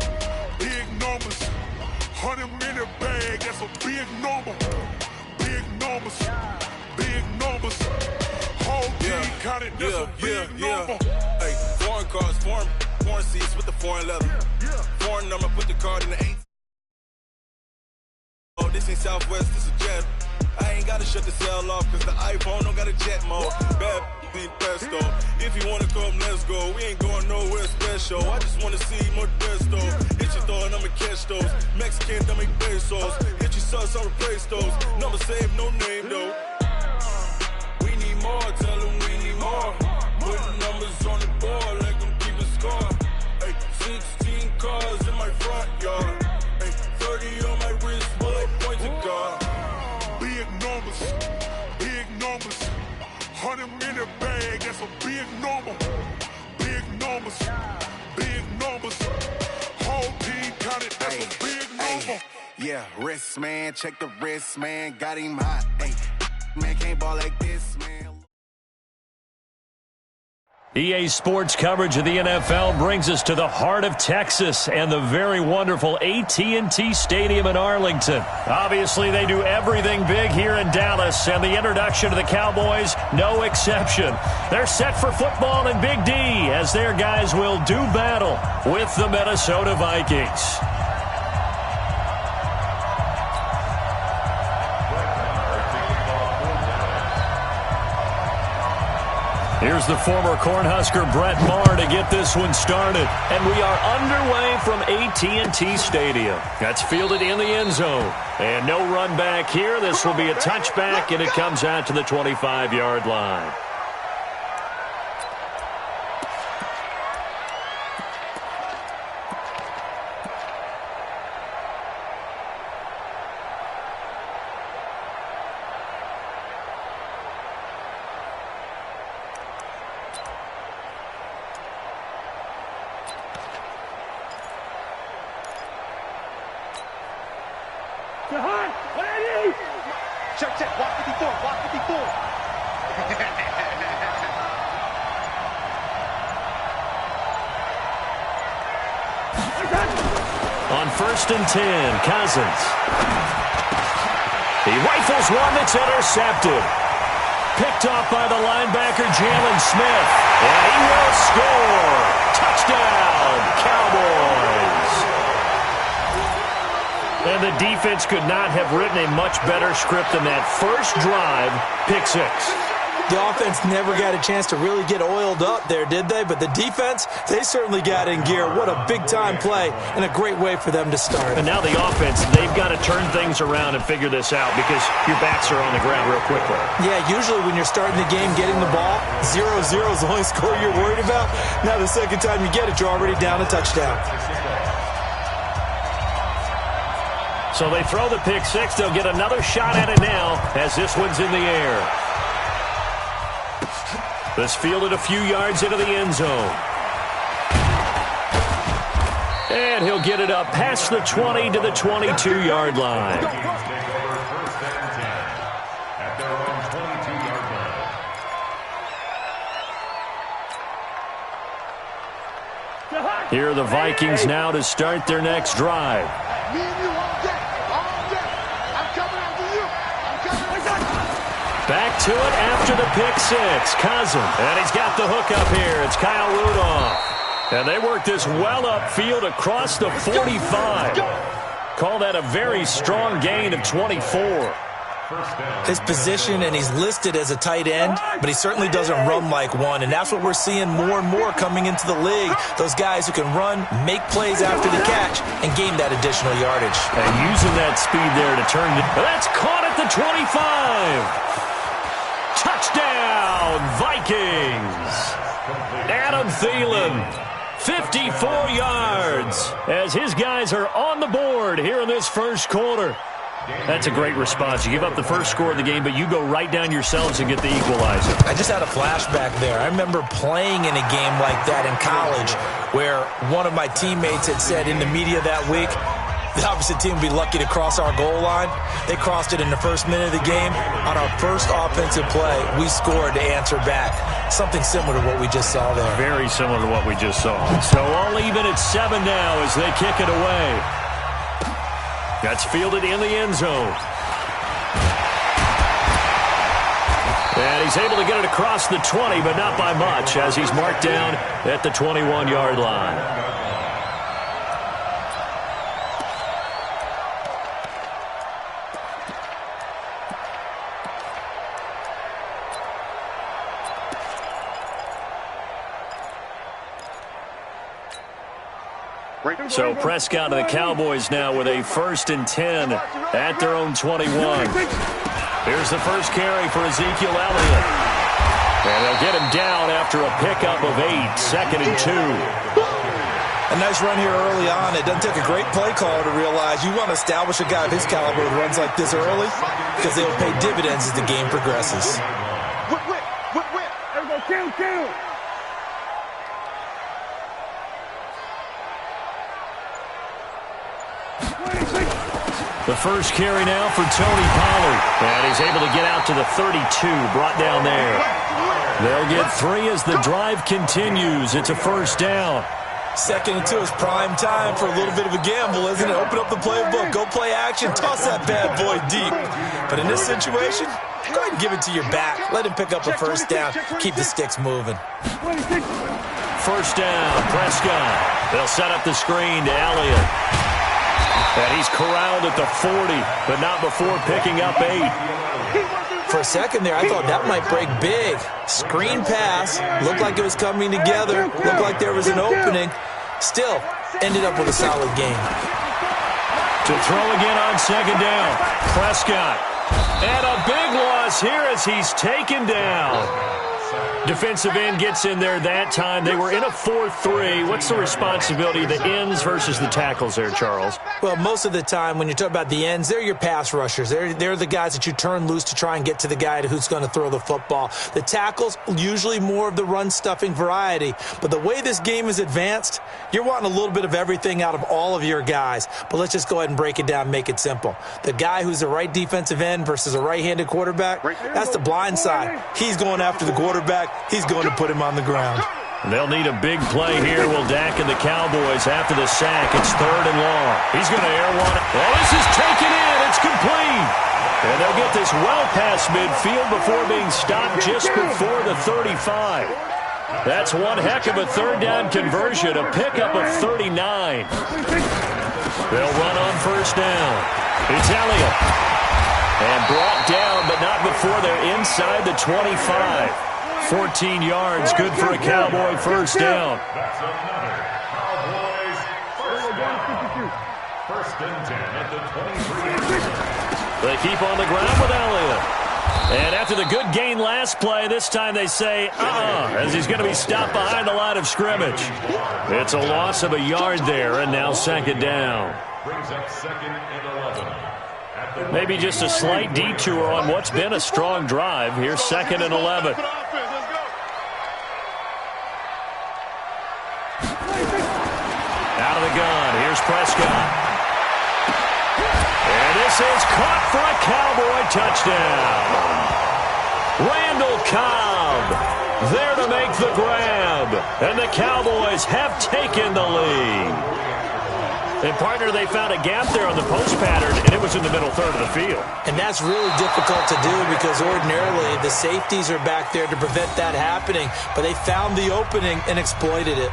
big numbers. 100-minute bag, that's a big number. Big numbers, big numbers. Whole team counted, that's a big number. Hey, foreign cars, foreign seats with the foreign leather. Foreign number, put the card in the 8. Oh, this ain't Southwest, this is jet. I ain't gotta shut the cell off, cause the iPhone don't got a jet mode. Bad be pesto. If you wanna come, let's go. We ain't going nowhere special. I just wanna see more desto. Hit your throw and I'ma catch those. Mexican, don't make pesos. Hit your sauce, I'll replace those. Number save, no name though. We need more, tell them we need more. Put numbers on the board, like them keep a score. Hey, 16 cars in my front yard. Hey, 30 on my wrist, bullet pointed car. Big numbers, big numbers. 100-minute bag, that's a big number. Big numbers, big numbers. Whole team counted, that's a big number. Yeah, wrist man, check the wrist man, got him hot. Hey, man can't ball like this, man. EA Sports coverage of the NFL brings us to the heart of Texas and the very wonderful AT&T Stadium in Arlington. Obviously, they do everything big here in Dallas, and the introduction to the Cowboys, no exception. They're set for football in Big D as their guys will do battle with the Minnesota Vikings. Here's the former Cornhusker Brett Maher to get this one started. And we are underway from AT&T Stadium. That's fielded in the end zone. And no run back here. This will be a touchback, and it comes out to the 25-yard line. Check, block 54, block 54. On 1st and 10, Cousins. He rifles one that's intercepted. Picked off by the linebacker, Jalen Smith. And he will score. Touchdown, Cowboys. And the defense could not have written a much better script than that first drive, pick 6. The offense never got a chance to really get oiled up there, did they? But the defense, they certainly got in gear. What a big-time play and a great way for them to start. And now the offense, they've got to turn things around and figure this out because your backs are on the ground real quickly. Yeah, usually when you're starting the game, getting the ball, 0-0 is the only score you're worried about. Now the second time you get it, you're already down a touchdown. So they throw the pick 6. They'll get another shot at it now as this one's in the air. This fielded a few yards into the end zone. And he'll get it up past the 20 to the 22-yard line. Here are the Vikings now to start their next drive. Back to it after the pick 6. Cousins. And he's got the hook up here. It's Kyle Rudolph. And they work this well upfield across the 45. Call that a very strong gain of 24. His position, and he's listed as a tight end, but he certainly doesn't run like one, and that's what we're seeing more and more coming into the league. Those guys who can run, make plays after the catch, and gain that additional yardage. And using that speed there to turn it. That's caught at the 25. Touchdown, Vikings. Adam Thielen, 54 yards, as his guys are on the board here in this first quarter. That's a great response. You give up the first score of the game, but you go right down yourselves and get the equalizer. I just had a flashback there. I remember playing in a game like that in college where one of my teammates had said in the media that week, the opposite team would be lucky to cross our goal line. They crossed it in the first minute of the game. On our first offensive play, we scored to answer back. Something similar to what we just saw there. Very similar to what we just saw. So all even at 7 now as they kick it away. That's fielded in the end zone. And he's able to get it across the 20, but not by much, as he's marked down at the 21-yard line. So Prescott and the Cowboys now with a 1st and 10 at their own 21. Here's the first carry for Ezekiel Elliott. And they'll get him down after a pickup of 8, 2nd and 2. A nice run here early on. It doesn't take a great play caller to realize you want to establish a guy of his caliber who runs like this early because they'll pay dividends as the game progresses. Whip. There we go, kill. The first carry now for Tony Pollard. And he's able to get out to the 32, brought down there. They'll get 3 as the drive continues. It's a first down. 2nd and 2 is prime time for a little bit of a gamble, isn't it? Open up the playbook, go play action, toss that bad boy deep. But in this situation, go ahead and give it to your back. Let him pick up a first down. Keep the sticks moving. First down, Prescott. They'll set up the screen to Elliott. And he's corralled at the 40, but not before picking up 8. For a second there, I thought that might break big. Screen pass, looked like it was coming together, looked like there was an opening. Still, ended up with a solid game. To throw again on second down, Prescott. And a big loss here as he's taken down. Defensive end gets in there that time. They were in a 4-3. What's the responsibility of the ends versus the tackles there, Charles? Well, most of the time when you talk about the ends, they're your pass rushers. They're the guys that you turn loose to try and get to the guy who's going to throw the football. The tackles, usually more of the run-stuffing variety. But the way this game is advanced, you're wanting a little bit of everything out of all of your guys. But let's just go ahead and break it down and make it simple. The guy who's the right defensive end versus a right-handed quarterback, that's the blind side. He's going after the quarterback. He's going to put him on the ground. They'll need a big play here. Will Dak and the Cowboys after the sack. It's 3rd and long. He's going to air one. Oh, this is taken in. It's complete. And they'll get this well past midfield before being stopped just before the 35. That's one heck of a 3rd down conversion, a pickup of 39. They'll run on 1st down. It's Elliott. And brought down, but not before they're inside the 25. 14 yards, good for a Cowboy 1st down. That's another Cowboys first and 10 at the 23. They keep on the ground with Elliott. And after the good gain last play, this time they say, as he's going to be stopped behind the line of scrimmage. It's a loss of a yard there, and now 2nd down. Brings up 2nd and 11. Maybe just a slight detour on what's been a strong drive. Here's 2nd and 11. Out of the gun, here's Prescott. And this is caught for a Cowboy touchdown. Randall Cobb there to make the grab. And the Cowboys have taken the lead. And, partner, they found a gap there on the post pattern, and it was in the middle 3rd of the field. And that's really difficult to do because ordinarily the safeties are back there to prevent that happening. But they found the opening and exploited it.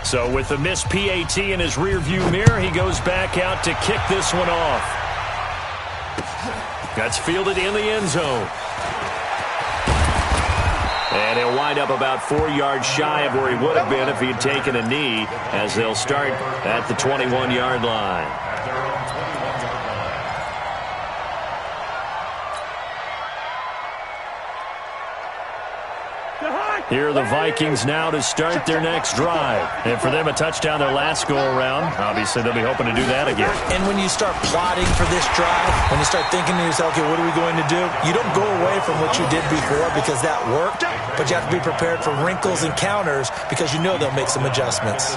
So with the missed PAT in his rearview mirror, he goes back out to kick this one off. That's fielded in the end zone. And he'll wind up about 4 yards shy of where he would have been if he had taken a knee, as they'll start at the 21-yard line. Here are the Vikings now to start their next drive. And for them, a touchdown their last go-around. Obviously, they'll be hoping to do that again. And when you start plotting for this drive, when you start thinking to yourself, okay, what are we going to do? You don't go away from what you did before because that worked, but you have to be prepared for wrinkles and counters because you know they'll make some adjustments.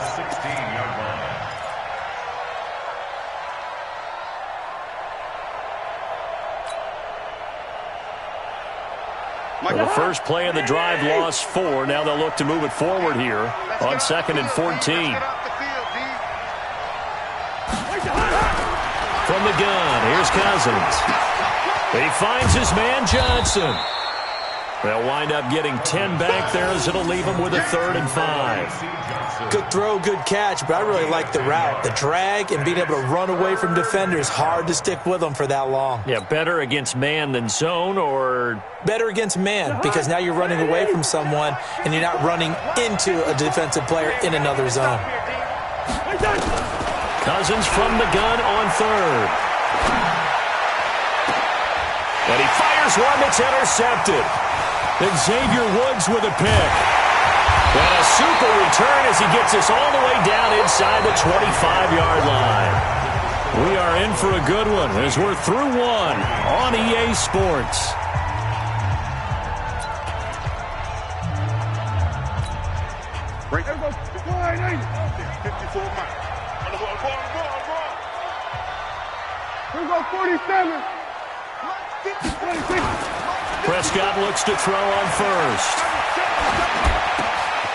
Well, the first play of the drive lost 4. Now they'll look to move it forward here on 2nd and 14. From the gun, here's Cousins. He finds his man Johnson. They'll wind up getting 10 back there as it'll leave him with a 3rd and 5. Good throw, good catch, but I really like the route. The drag and being able to run away from defenders, hard to stick with them for that long. Yeah, better against man than zone, or? Better against man, because now you're running away from someone and you're not running into a defensive player in another zone. Cousins from the gun on 3rd. And he fires one that's intercepted. Xavier Woods with a pick. And a super return as he gets us all the way down inside the 25-yard line. We are in for a good one as we're through one on EA Sports. Right there goes 54 miles. Here goes 47. Prescott looks to throw on 1st.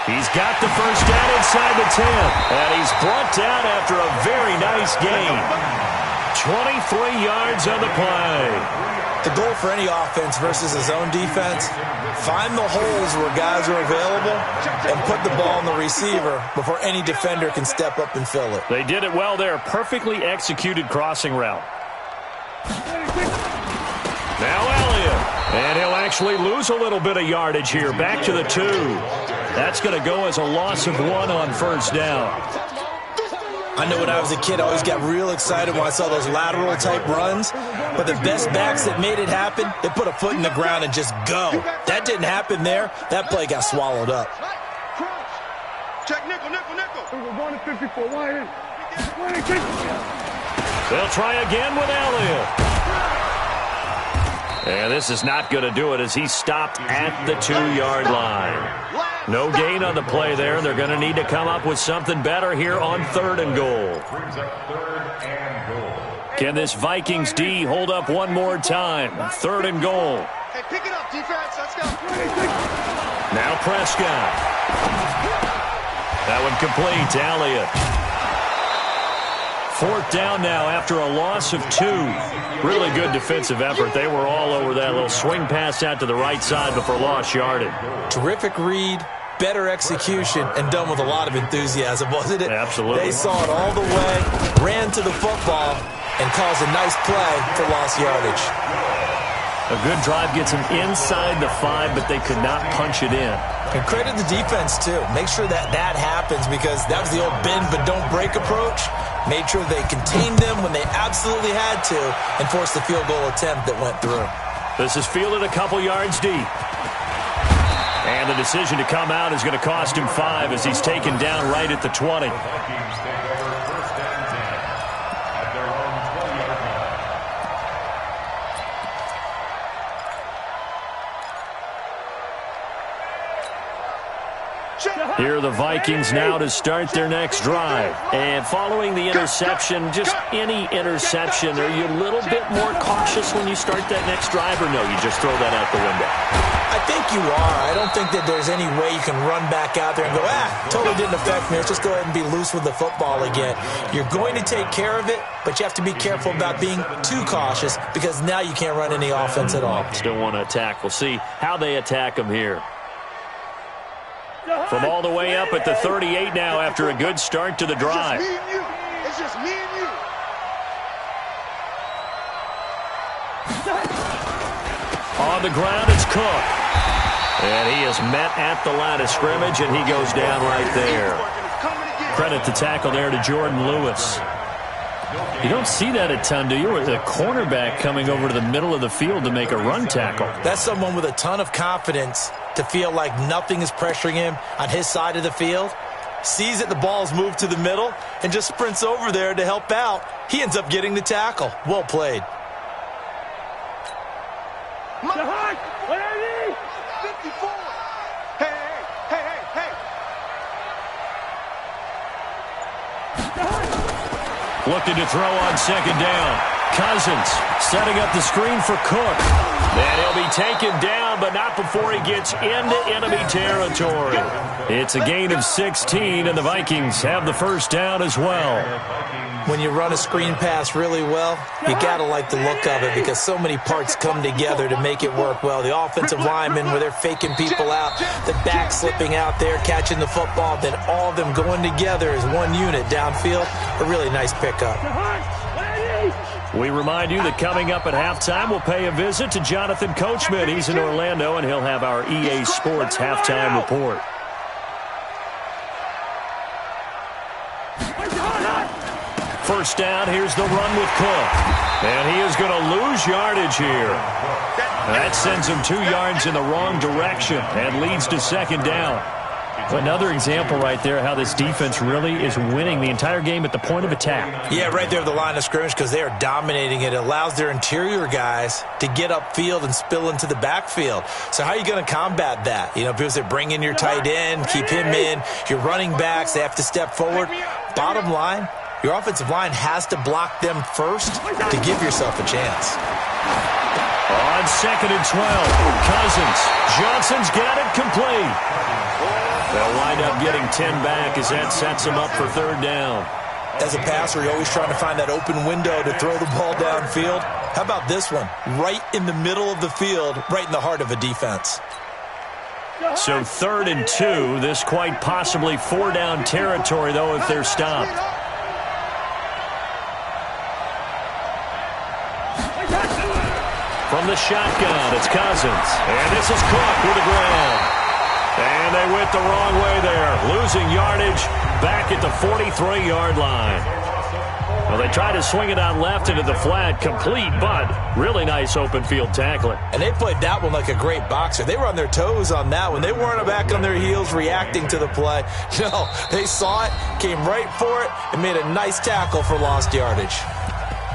He's got the 1st down inside the 10. And he's brought down after a very nice gain. 23 yards on the play. The goal for any offense versus a zone defense, find the holes where guys are available and put the ball on the receiver before any defender can step up and fill it. They did it well there. Perfectly executed crossing route. Now Elliott. And he'll actually lose a little bit of yardage here. Back to the 2. That's going to go as a loss of 1 on first down. I know when I was a kid, I always got real excited when I saw those lateral-type runs. But the best backs that made it happen, they put a foot in the ground and just go. That didn't happen there. That play got swallowed up. Check nickel. They'll try again with Elliott. And this is not going to do it as he stopped at the 2-yard line. No gain on the play there. They're going to need to come up with something better here on 3rd and goal. Can this Vikings D hold up one more time? 3rd and goal. Hey, pick it up, defense. Let's go. Now Prescott. That one complete to Elliott. 4th down now after a loss of 2. Really good defensive effort. They were all over that little swing pass out to the right side before lost yardage. Terrific read, better execution, and done with a lot of enthusiasm, wasn't it? Absolutely. They saw it all the way, ran to the football, and caused a nice play for lost yardage. A good drive gets them inside the 5, but they could not punch it in. And credit the defense, too. Make sure that happens because that was the old bend but don't break approach. Made sure they contained them when they absolutely had to and forced the field goal attempt that went through. This is fielded a couple yards deep. And the decision to come out is going to cost him 5 as he's taken down right at the 20. Here are the Vikings now to start their next drive. And following the interception, just any interception, are you a little bit more cautious when you start that next drive, or no, you just throw that out the window? I think you are. I don't think that there's any way you can run back out there and go, totally didn't affect me. Let's just go ahead and be loose with the football again. You're going to take care of it, but you have to be careful about being too cautious because now you can't run any offense at all. Still want to attack. We'll see how they attack them here. From all the way up at the 38 now after a good start to the drive. It's just me and you. On the ground, it's Cook. And he is met at the line of scrimmage, and he goes down right there. Credit the tackle there to Jordan Lewis. You don't see that a ton, do you? With a cornerback coming over to the middle of the field to make a run tackle. That's someone with a ton of confidence to feel like nothing is pressuring him on his side of the field. Sees that the ball's moved to the middle and just sprints over there to help out. He ends up getting the tackle. Well played. 54. Hey. Looking to throw on 2nd down. Cousins setting up the screen for Cook. And he'll be taken down, but not before he gets into enemy territory. It's a gain of 16, and the Vikings have the first down as well. When you run a screen pass really well, you got to like the look of it because so many parts come together to make it work well. The offensive linemen, where they're faking people out, the back slipping out there, catching the football, then all of them going together as one unit downfield. A really nice pickup. We remind you that coming up at halftime, we'll pay a visit to Jonathan Coachman. He's in Orlando, and he'll have our EA Sports halftime report. First down, here's the run with Cook. And he is going to lose yardage here. That sends him 2 yards in the wrong direction and leads to 2nd down. Another example right there how this defense really is winning the entire game at the point of attack. Yeah, right there at the line of scrimmage because they are dominating it. It allows their interior guys to get upfield and spill into the backfield. So how are you going to combat that? You know, because they bring in your tight end, keep him in. Your running backs, they have to step forward. Bottom line, your offensive line has to block them first to give yourself a chance. On 2nd and 12, Cousins. Johnson's got it complete. They'll wind up getting 10 back as that sets him up for 3rd down. As a passer, you're always trying to find that open window to throw the ball downfield. How about this one? Right in the middle of the field, right in the heart of a defense. So 3rd and 2, this quite possibly 4-down territory, though, if they're stopped. From the shotgun, it's Cousins. And this is Cook with a grab. And they went the wrong way there, losing yardage back at the 43-yard line. Well, they tried to swing it out left into the flat, complete, but really nice open field tackling. And they played that one like a great boxer. They were on their toes on that one. They weren't back on their heels reacting to the play. No, they saw it, came right for it, and made a nice tackle for lost yardage.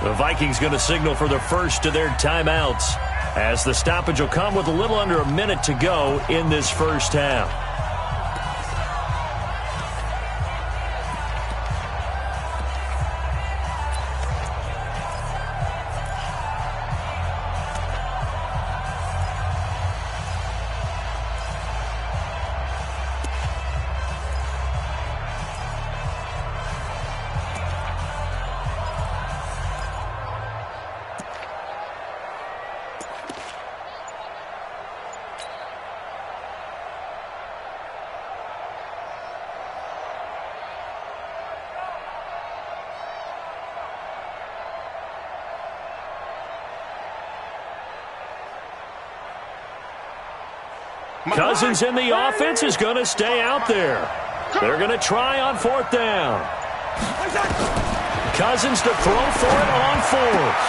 The Vikings going to signal for the first of their timeouts, as the stoppage will come with a little under a minute to go in this first half. Cousins in the offense is going to stay out there. They're going to try on fourth down. Cousins to throw for it on fourth.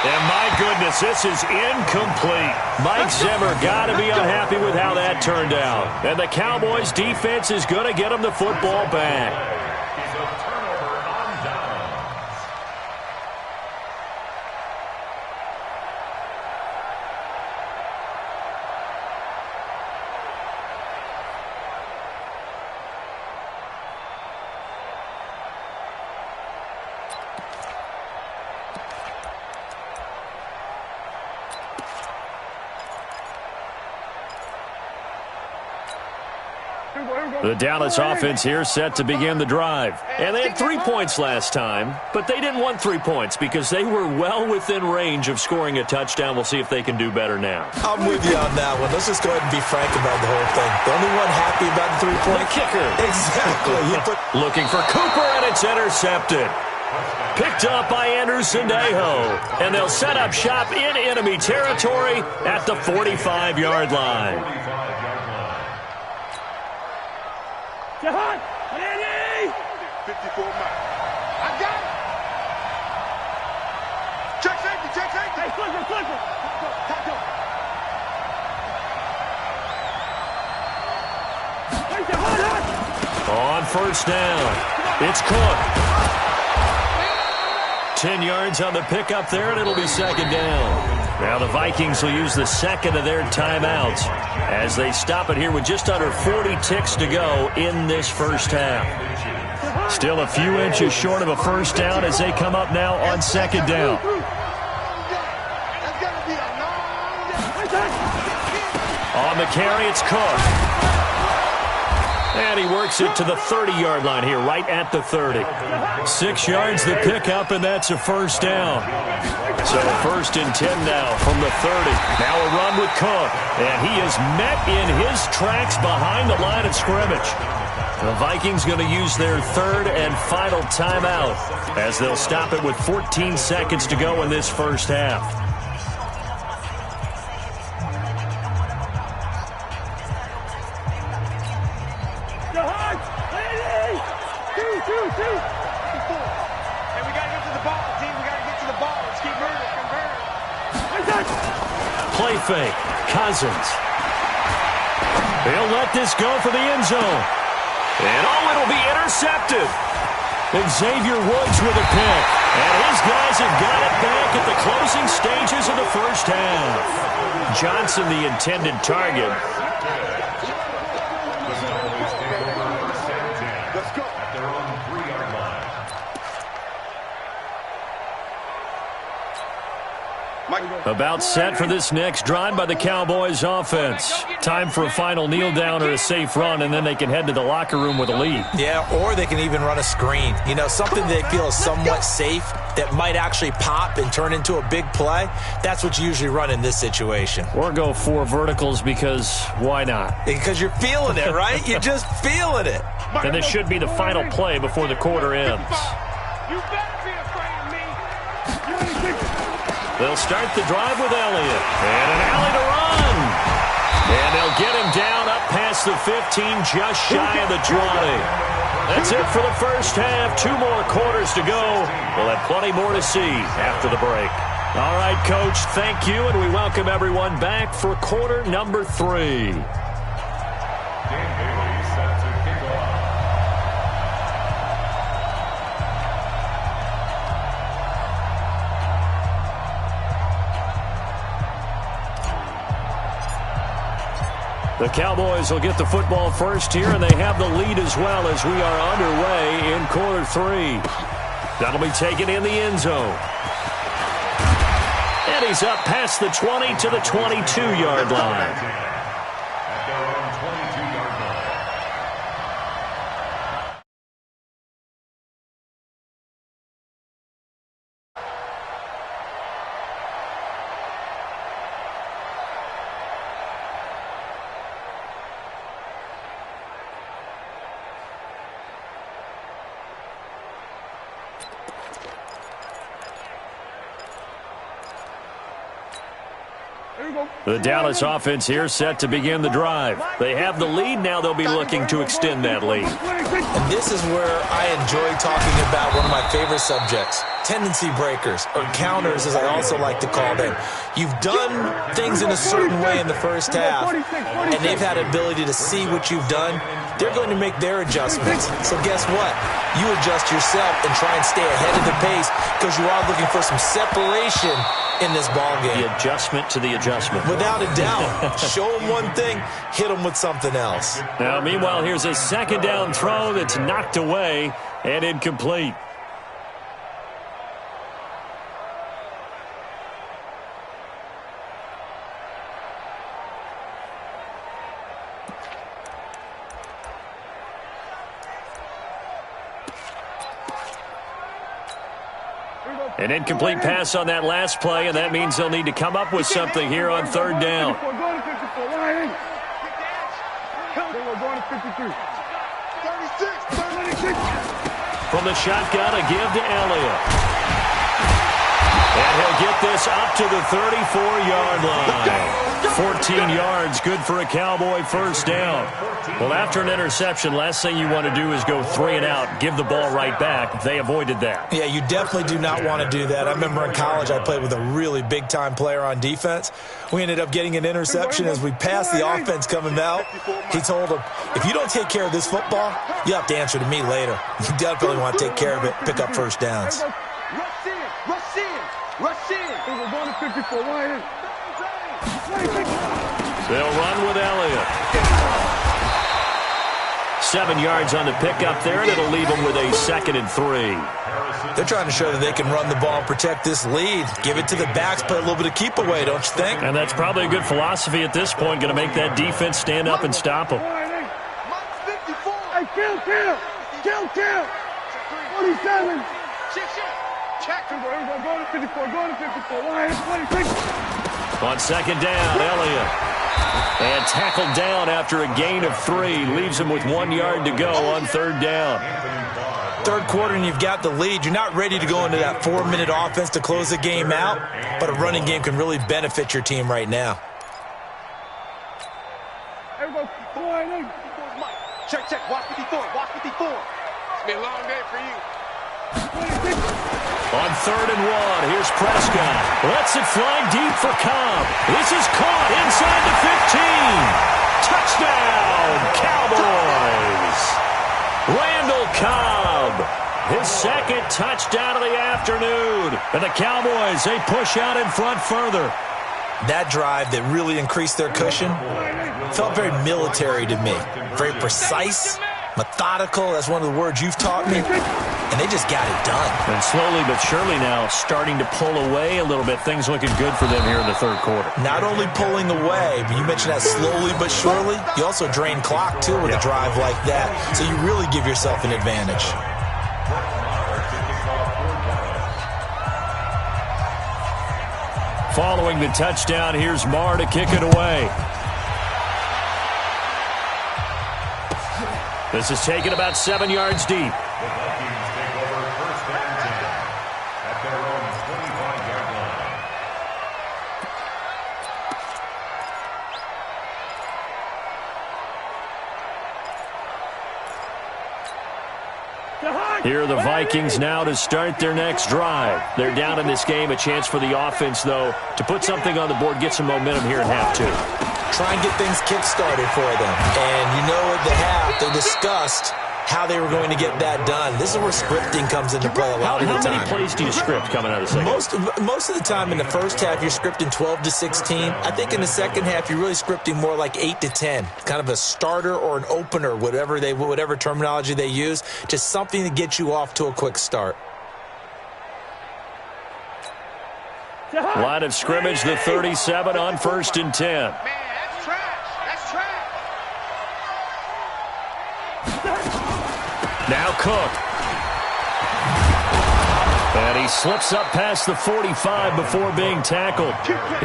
And my goodness, this is incomplete. Mike Zimmer got to be unhappy with how that turned out. And the Cowboys defense is going to get him the football back. The Dallas offense here set to begin the drive. And they had 3 points last time, but they didn't want 3 points because they were well within range of scoring a touchdown. We'll see if they can do better now. I'm with you on that one. Let's just go ahead and be frank about the whole thing. The only one happy about the 3-point. The kicker. Exactly. Looking for Cooper, and it's intercepted. Picked up by Anderson Aho. And they'll set up shop in enemy territory at the 45-yard line. 54 miles. I got it. Check safety, check safety. Hey, Clipper. On first down, it's Cook. 10 yards on the pickup there, and it'll be second down. Now the Vikings will use the second of their timeouts as they stop it here with just under 40 ticks to go in this first half. Still a few inches short of a first down as they come up now on second down. On the carry, it's Cook. And he works it to the 30-yard line here, right at the 30. 6 yards the pickup, and that's a first down. So first and 10 now from the 30. Now a run with Cook. And he is met in his tracks behind the line of scrimmage. The Vikings going to use their third and final timeout as they'll stop it with 14 seconds to go in this first half. Play fake. Cousins. They'll let this go for the end zone. And it'll be intercepted. Xavier Woods with a pick. And his guys have got it back at the closing stages of the first half. Johnson, the intended target. About set for this next drive by the Cowboys offense. Time for a final kneel down or a safe run, and then they can head to the locker room with a lead. Yeah, or they can even run a screen. You know, something they feel is somewhat safe that might actually pop and turn into a big play. That's what you usually run in this situation. Or go 4 verticals because why not? Because you're feeling it, right? You're just feeling it. And this should be the final play before the quarter ends. You better be afraid of me. They'll start the drive with Elliott. And an alley to run. And they'll get him down up past the 15, just shy of the 20. That's it for the first half. 2 more quarters to go. We'll have plenty more to see after the break. All right, Coach, thank you, and we welcome everyone back for quarter number 3. The Cowboys will get the football first here, and they have the lead as well as we are underway in quarter 3. That'll be taken in the end zone. And he's up past the 20 to the 22-yard line. At their own 22-yard line. The Dallas offense here set to begin the drive. They have the lead. Now they'll be looking to extend that lead. And this is where I enjoy talking about one of my favorite subjects, tendency breakers, or counters as I also like to call them. You've done things in a certain way in the first half, and they've had the ability to see what you've done. They're going to make their adjustments. So guess what? You adjust yourself and try and stay ahead of the pace because you are looking for some separation in this ball game. The adjustment to the adjustment. Without a doubt. Show them one thing, hit them with something else. Now, meanwhile, here's a second down throw that's knocked away and incomplete. An incomplete pass on that last play, and that means they'll need to come up with something here on third down. From the shotgun, a give to Elliott. And he'll get this up to the 34-yard line. 14 yards, good for a Cowboy first down. Well, after an interception, last thing you want to do is go 3 and out, give the ball right back. They avoided that. Yeah, you definitely do not want to do that. I remember in college I played with a really big-time player on defense. We ended up getting an interception as we passed the offense coming out. He told him, if you don't take care of this football, you have to answer to me later. You definitely want to take care of it, pick up first downs. Rush in, rush in, rush in. We're going to 54, right in. They'll run with Elliott. 7 yards on the pickup there, and it'll leave them with a 2nd and 3. They're trying to show that they can run the ball and protect this lead. Give it to the backs, play a little bit of keep away, don't you think? And that's probably a good philosophy at this point, going to make that defense stand up and stop them. Hey, kill. 47. Check. Go to 54, line 26. On second down, Elliott. And tackled down after a gain of 3. Leaves him with 1 yard to go on third down. Third quarter and you've got the lead. You're not ready to go into that 4-minute offense to close the game out, but a running game can really benefit your team right now. Check. Watch 54. It's been a long day for you. On 3rd and 1, here's Prescott. Lets it fly deep for Cobb. This is caught inside the 15. Touchdown, Cowboys. Randall Cobb, his 2nd touchdown of the afternoon. And the Cowboys, they push out in front further. That drive that really increased their cushion felt very military to me. Very precise, methodical. That's one of the words you've taught me. And they just got it done. And slowly but surely now starting to pull away a little bit. Things looking good for them here in the third quarter. Not only pulling away, but you mentioned that slowly but surely. You also drain clock, too, with a drive like that. So you really give yourself an advantage. Following the touchdown, here's Marr to kick it away. This is taken about 7 yards deep. The Vikings take over 1st and 10 at their own 25-yard line. Here are the Vikings now to start their next drive. They're down in this game. A chance for the offense, though, to put something on the board, get some momentum here in half two. Try and get things kick-started for them. And you know at the half, they discussed how they were going to get that done. This is where scripting comes into play a lot of the time. How many plays do you script coming out of the second? Most of the time in the first half, you're scripting 12 to 16. I think in the second half, you're really scripting more like 8 to 10. Kind of a starter or an opener, whatever terminology they use. Just something to get you off to a quick start. Line of scrimmage, the 37 on 1st and 10. Man, that's trash. That's trash. Now Cook. And he slips up past the 45 before being tackled.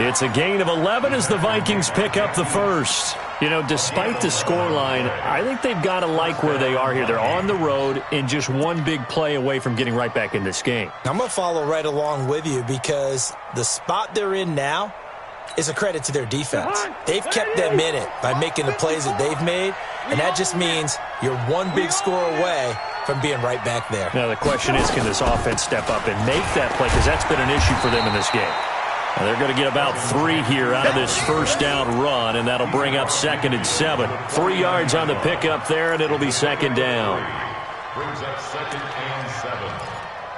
It's a gain of 11 as the Vikings pick up the first. You know, despite the scoreline, I think they've got to like where they are here. They're on the road and just one big play away from getting right back in this game. I'm going to follow right along with you because the spot they're in now is a credit to their defense. They've kept them in it by making the plays that they've made, and that just means you're one big score away from being right back there. Now the question is, can this offense step up and make that play? Because that's been an issue for them in this game. Now they're going to get about 3 here out of this first down run, and that'll bring up 2nd and 7. 3 yards on the pickup there, and it'll be 2nd down. Brings up 2nd and 7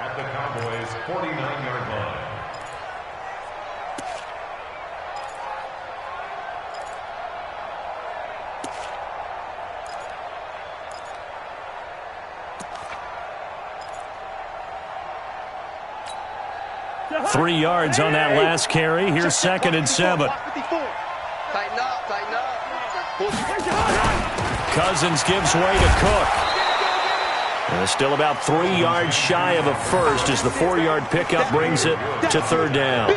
at the Cowboys' 49-yard line. Three yards on that last carry. Here's 2nd and 7. Tighten up, tighten up. Cousins gives way to Cook. And still about 3 yards shy of a first as the 4-yard pickup brings it to 3rd down.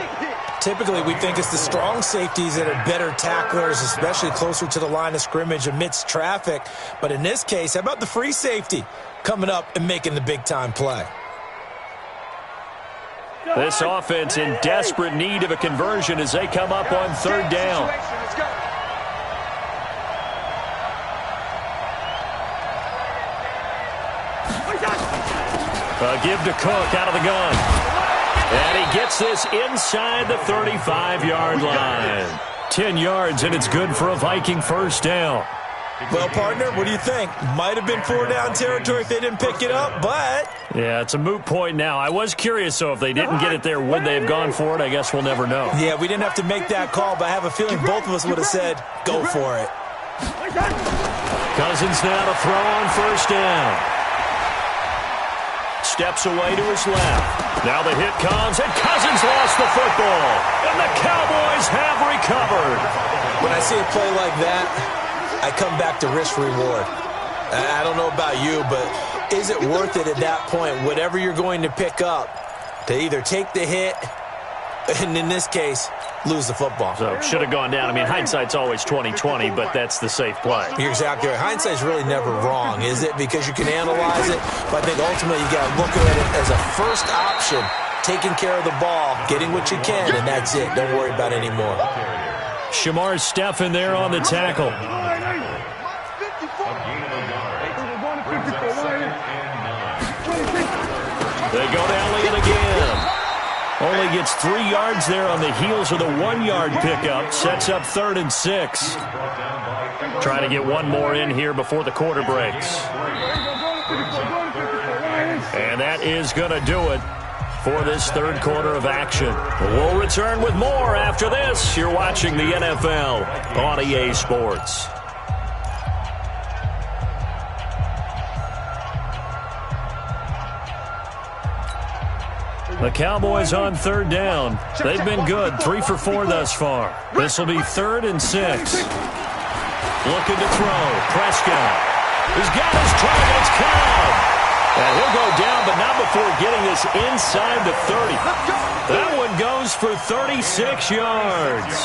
Typically, we think it's the strong safeties that are better tacklers, especially closer to the line of scrimmage amidst traffic. But in this case, how about the free safety coming up and making the big-time play? This offense in desperate need of a conversion as they come up on 3rd down. A give to Cook out of the gun. And he gets this inside the 35-yard line. 10 yards, and it's good for a Viking first down. Well, partner, what do you think? Might have been 4-down territory if they didn't pick it up, but... Yeah, it's a moot point now. I was curious, so if they didn't get it there, would they have gone for it? I guess we'll never know. Yeah, we didn't have to make that call, but I have a feeling both of us would have said, go for it. Cousins now to throw on 1st down. Steps away to his left. Now the hit comes, and Cousins lost the football. And the Cowboys have recovered. When I see a play like that, I come back to risk-reward. I don't know about you, but is it worth it at that point, whatever you're going to pick up, to either take the hit, and in this case, lose the football? So should have gone down. I mean, hindsight's always 20/20, but that's the safe play. You're exactly right. Hindsight's really never wrong, is it? Because you can analyze it, but I think ultimately you got to look at it as a first option, taking care of the ball, getting what you can, and that's it. Don't worry about any more. Shamar Stephen there on the tackle. They go to Elliott again. Only gets 3 yards there on the heels of the 1-yard pickup. Sets up 3rd and 6. Trying to get one more in here before the quarter breaks. And that is going to do it for this 3rd quarter of action. We'll return with more after this. You're watching the NFL on EA Sports. The Cowboys on 3rd down. They've been good, 3 for 4 thus far. This will be 3rd and 6. Looking to throw. Prescott. He's got his target. It's Cobb. And he'll go down, but not before getting this inside the 30. That one goes for 36 yards.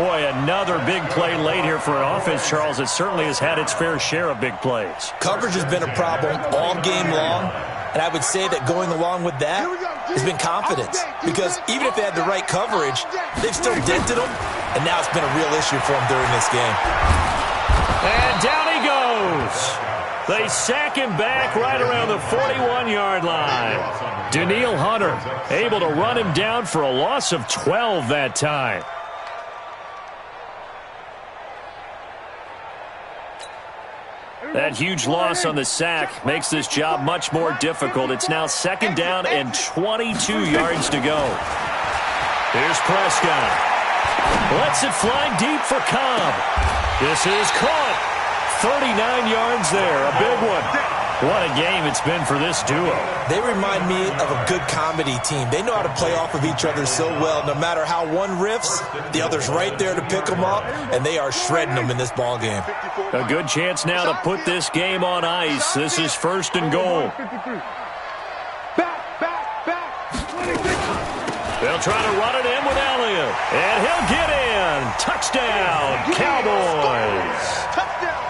Boy, another big play late here for an offense, Charles. It certainly has had its fair share of big plays. Coverage has been a problem all game long, and I would say that going along with that has been confidence. Because even if they had the right coverage, they've still dented them, and now it's been a real issue for them during this game. And down he goes. They sack him back right around the 41-yard line. Danielle Hunter able to run him down for a loss of 12 that time. That huge loss on the sack makes this job much more difficult. It's now 2nd down and 22 yards to go. Here's Prescott. Lets it fly deep for Cobb. This is caught. 39 yards there. A big one. What a game it's been for this duo. They remind me of a good comedy team. They know how to play off of each other so well. No matter how one riffs, the other's right there to pick them up, and they are shredding them in this ball game. A good chance now to put this game on ice. This is 1st and goal. They'll try to run it in with Elliott, and he'll get in. Touchdown, Cowboys.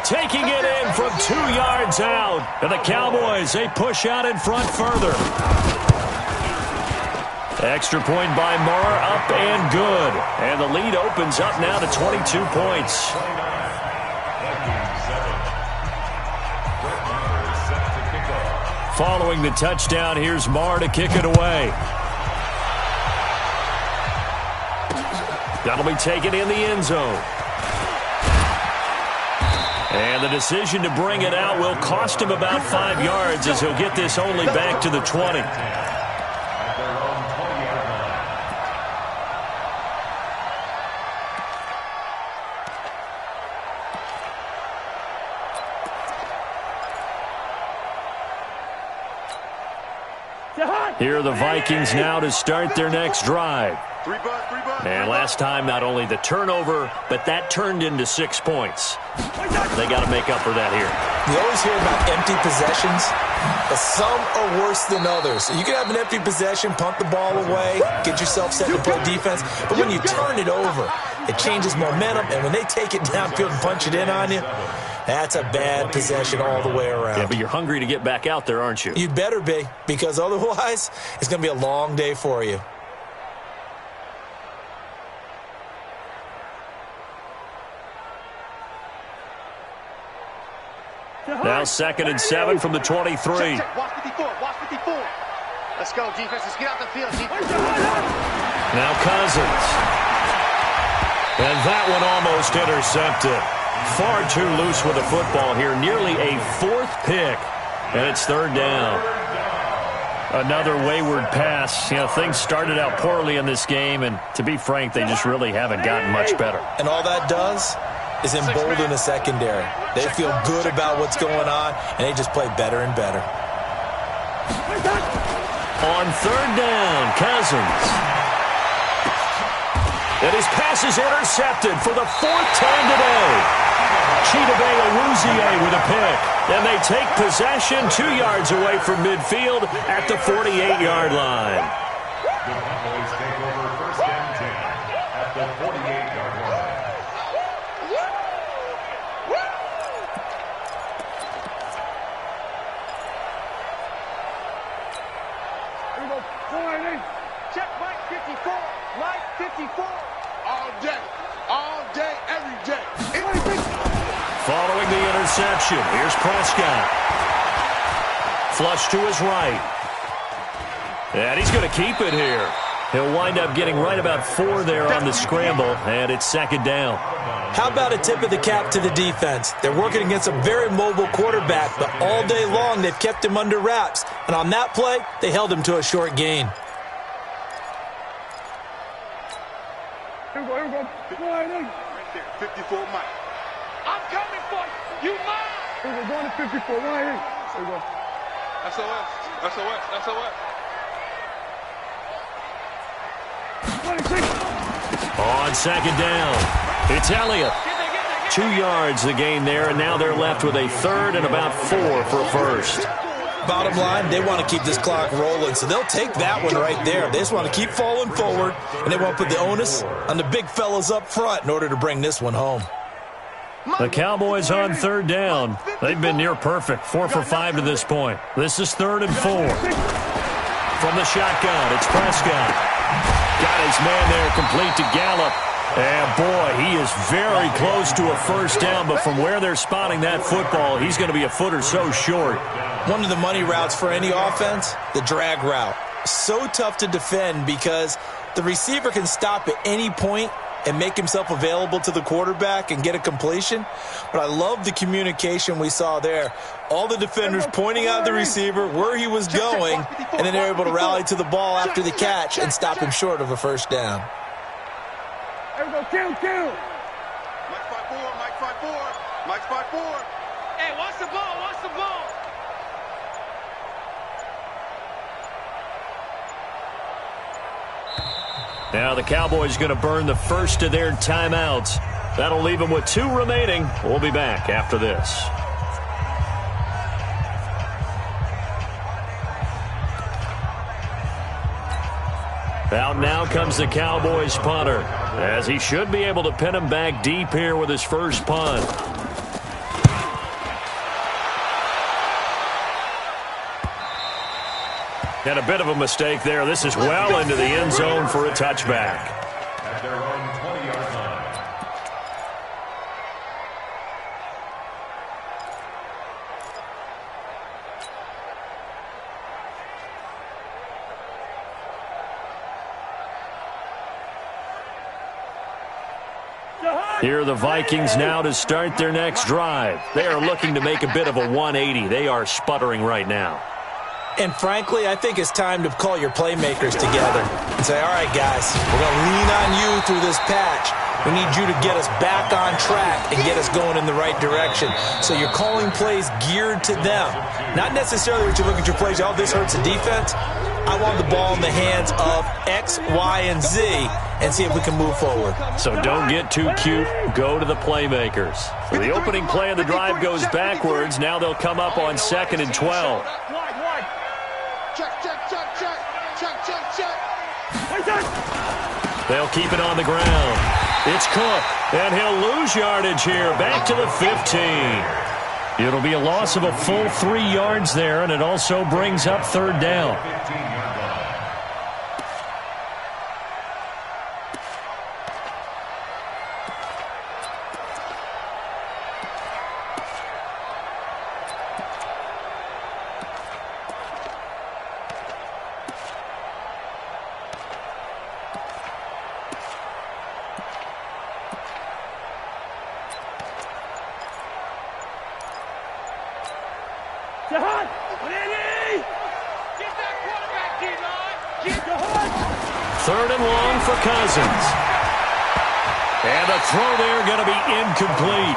Taking it in from 2 yards out. And the Cowboys, they push out in front further. Extra point by Moore, up and good. And the lead opens up now to 22 points. Following the touchdown, here's Moore to kick it away. That'll be taken in the end zone. And the decision to bring it out will cost him about 5 yards as he'll get this only back to the 20. Here are the Vikings now to start their next drive. And last time, not only the turnover, but that turned into 6 points. They got to make up for that here. You always hear about empty possessions, but some are worse than others. You can have an empty possession, punt the ball away, get yourself set to play defense, but when you turn it over, it changes momentum, and when they take it downfield and punch it in on you, that's a bad possession all the way around. Yeah, but you're hungry to get back out there, aren't you? You better be, because otherwise, it's going to be a long day for you. Now 2nd and 7 from the 23. Watch 54, watch 54. Let's go, defense. Let's get out the field, defense. Now Cousins. And that one almost intercepted. Far too loose with the football here. Nearly a 4th pick. And it's 3rd down. Another wayward pass. You know, things started out poorly in this game, and to be frank, they just really haven't gotten much better. And all that does is embolden the secondary. They feel good about what's going on, and they just play better and better. On 3rd down, Cousins. And his pass is intercepted for the 4th time today. Chidobe Awuzie with a pick. And they take possession 2 yards away from midfield at the 48-yard line. The Cowboys take over 1st and 10 at the 48-yard line. Check Mike 54. Mike 54. All day, every day. Following the interception, here's Prescott. Flush to his right. And he's going to keep it here. He'll wind up getting right about 4 there on the scramble, and it's 2nd down. How about a tip of the cap to the defense? They're working against a very mobile quarterback, but all day long they've kept him under wraps. And on that play, they held him to a short gain. Here we go. Right there, 54 Mike. I'm coming for you. You mine. Here we go, going to 54 right here. Here we go. SOS. On 2nd down, it's Elliott. 2 yards the gain there, and now they're left with a 3rd and about 4 for a 1st. Bottom line, they want to keep this clock rolling, so they'll take that one right there. They just want to keep falling forward, and they want to put the onus on the big fellas up front in order to bring this one home. The Cowboys on 3rd down. They've been near perfect, 4 for 5 to this point. This is 3rd and 4. From the shotgun, it's Prescott. Got his man there complete to Gallup. And, boy, he is very close to a first down, but from where they're spotting that football, he's going to be a foot or so short. One of the money routes for any offense, the drag route. So tough to defend because the receiver can stop at any point and make himself available to the quarterback and get a completion. But I love the communication we saw there. All the defenders pointing out the receiver, where he was going, and then they're able to rally to the ball after the catch and stop him short of a first down. There we go, kill. Mike 5-4, Mike 5-4, Mike 5-4. Hey, watch the ball, watch the ball. Now the Cowboys going to burn the first of their timeouts. That'll leave them with 2 remaining. We'll be back after this. Out now comes the Cowboys punter, as he should be able to pin him back deep here with his first punt. And a bit of a mistake there. This is well into the end zone for a touchback. At their own 20-yard line. Here are the Vikings now to start their next drive. They are looking to make a bit of a 180. They are sputtering right now. And frankly, I think it's time to call your playmakers together and say, all right, guys, we're going to lean on you through this patch. We need you to get us back on track and get us going in the right direction. So you're calling plays geared to them. Not necessarily that you look at your plays, oh, this hurts the defense. I want the ball in the hands of X, Y, and Z and see if we can move forward. So don't get too cute. Go to the playmakers. So the opening play of the drive goes backwards. Now they'll come up on 2nd and 12. They'll keep it on the ground. It's Cook, and he'll lose yardage here. Back to the 15. It'll be a loss of a full 3 yards there, and it also brings up 3rd down. Third and long for Cousins. And the throw there going to be incomplete.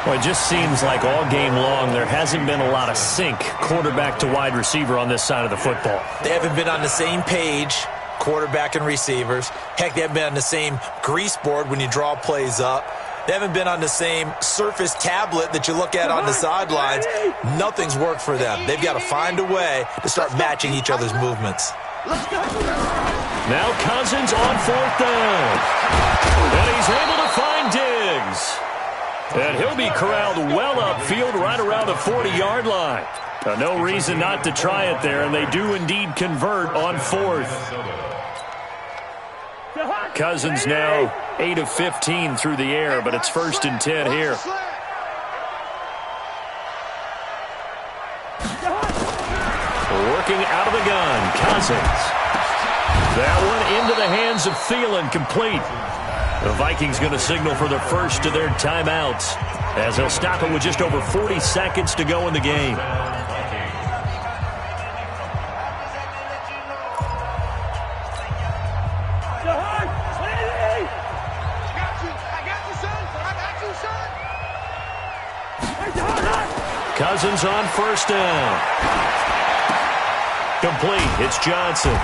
Well, it just seems like all game long there hasn't been a lot of sync quarterback to wide receiver on this side of the football. They haven't been on the same page, quarterback and receivers. Heck, they haven't been on the same grease board when you draw plays up. They haven't been on the same Surface tablet that you look at on the sidelines. Nothing's worked for them. They've got to find a way to start matching each other's movements. Now Cousins on 4th down. And he's able to find Diggs. And he'll be corralled well upfield right around the 40-yard line. No reason not to try it there, and they do indeed convert on 4th. Cousins now 8 of 15 through the air, but it's 1st and 10 here. Working out of the gun, Cousins. That one into the hands of Thielen, complete. The Vikings going to signal for the first of their timeouts as they'll stop it with just over 40 seconds to go in the game. Cousins on 1st down. Complete. It's Johnson.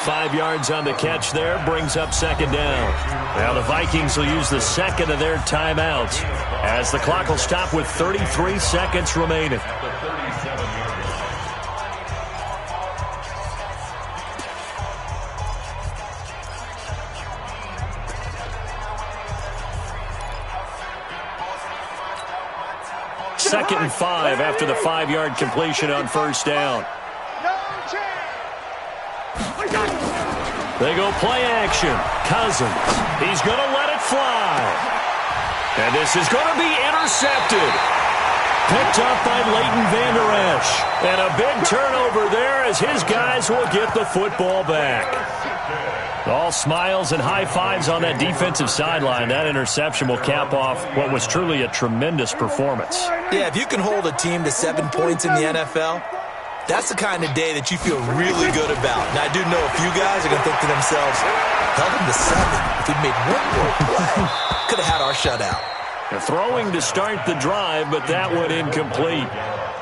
5 yards on the catch there, brings up 2nd down. Now the Vikings will use the second of their timeouts as the clock will stop with 33 seconds remaining. Second and 5 after the 5-yard completion on 1st down. They go play action. Cousins. He's going to let it fly. And this is going to be intercepted. Picked up by Leighton Vander Esch. And a big turnover there as his guys will get the football back. All smiles and high fives on that defensive sideline. That interception will cap off what was truly a tremendous performance. Yeah, if you can hold a team to 7 points in the NFL, that's the kind of day that you feel really good about. Now, I do know a few guys are going to think to themselves, held them to 7. If we'd made one more play, could have had our shutout. Throwing to start the drive, but that one incomplete.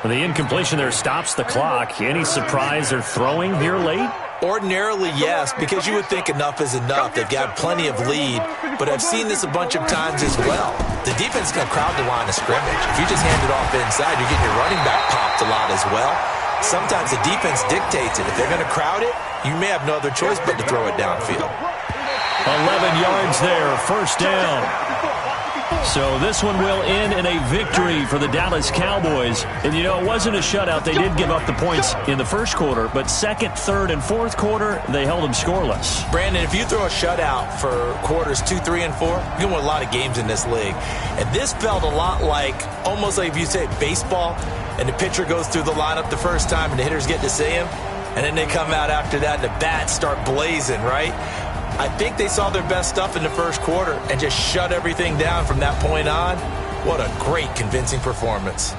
The incompletion there stops the clock. Any surprise they're throwing here late? Ordinarily, yes, because you would think enough is enough. They've got plenty of lead, but I've seen this a bunch of times as well. The defense is going to crowd the line of scrimmage. If you just hand it off inside, you're getting your running back popped a lot as well. Sometimes the defense dictates it. If they're going to crowd it, you may have no other choice but to throw it downfield. 11 yards there, first down. So this one will end in a victory for the Dallas Cowboys. And, you know, it wasn't a shutout. They did give up the points in the first quarter, but second, third, and fourth quarter, they held them scoreless. Brandon, if you throw a shutout for quarters 2, 3, and 4, you're going to win a lot of games in this league. And this felt a lot like, almost like if you say baseball, and the pitcher goes through the lineup the first time and the hitters get to see him, and then they come out after that and the bats start blazing, right? I think they saw their best stuff in the first quarter and just shut everything down from that point on. What a great, convincing performance.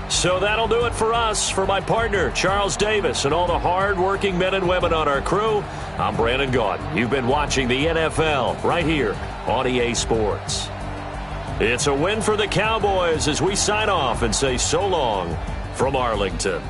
So that'll do it for us. For my partner, Charles Davis, and all the hard-working men and women on our crew, I'm Brandon Gaudin. You've been watching the NFL right here on EA Sports. It's a win for the Cowboys as we sign off and say so long from Arlington.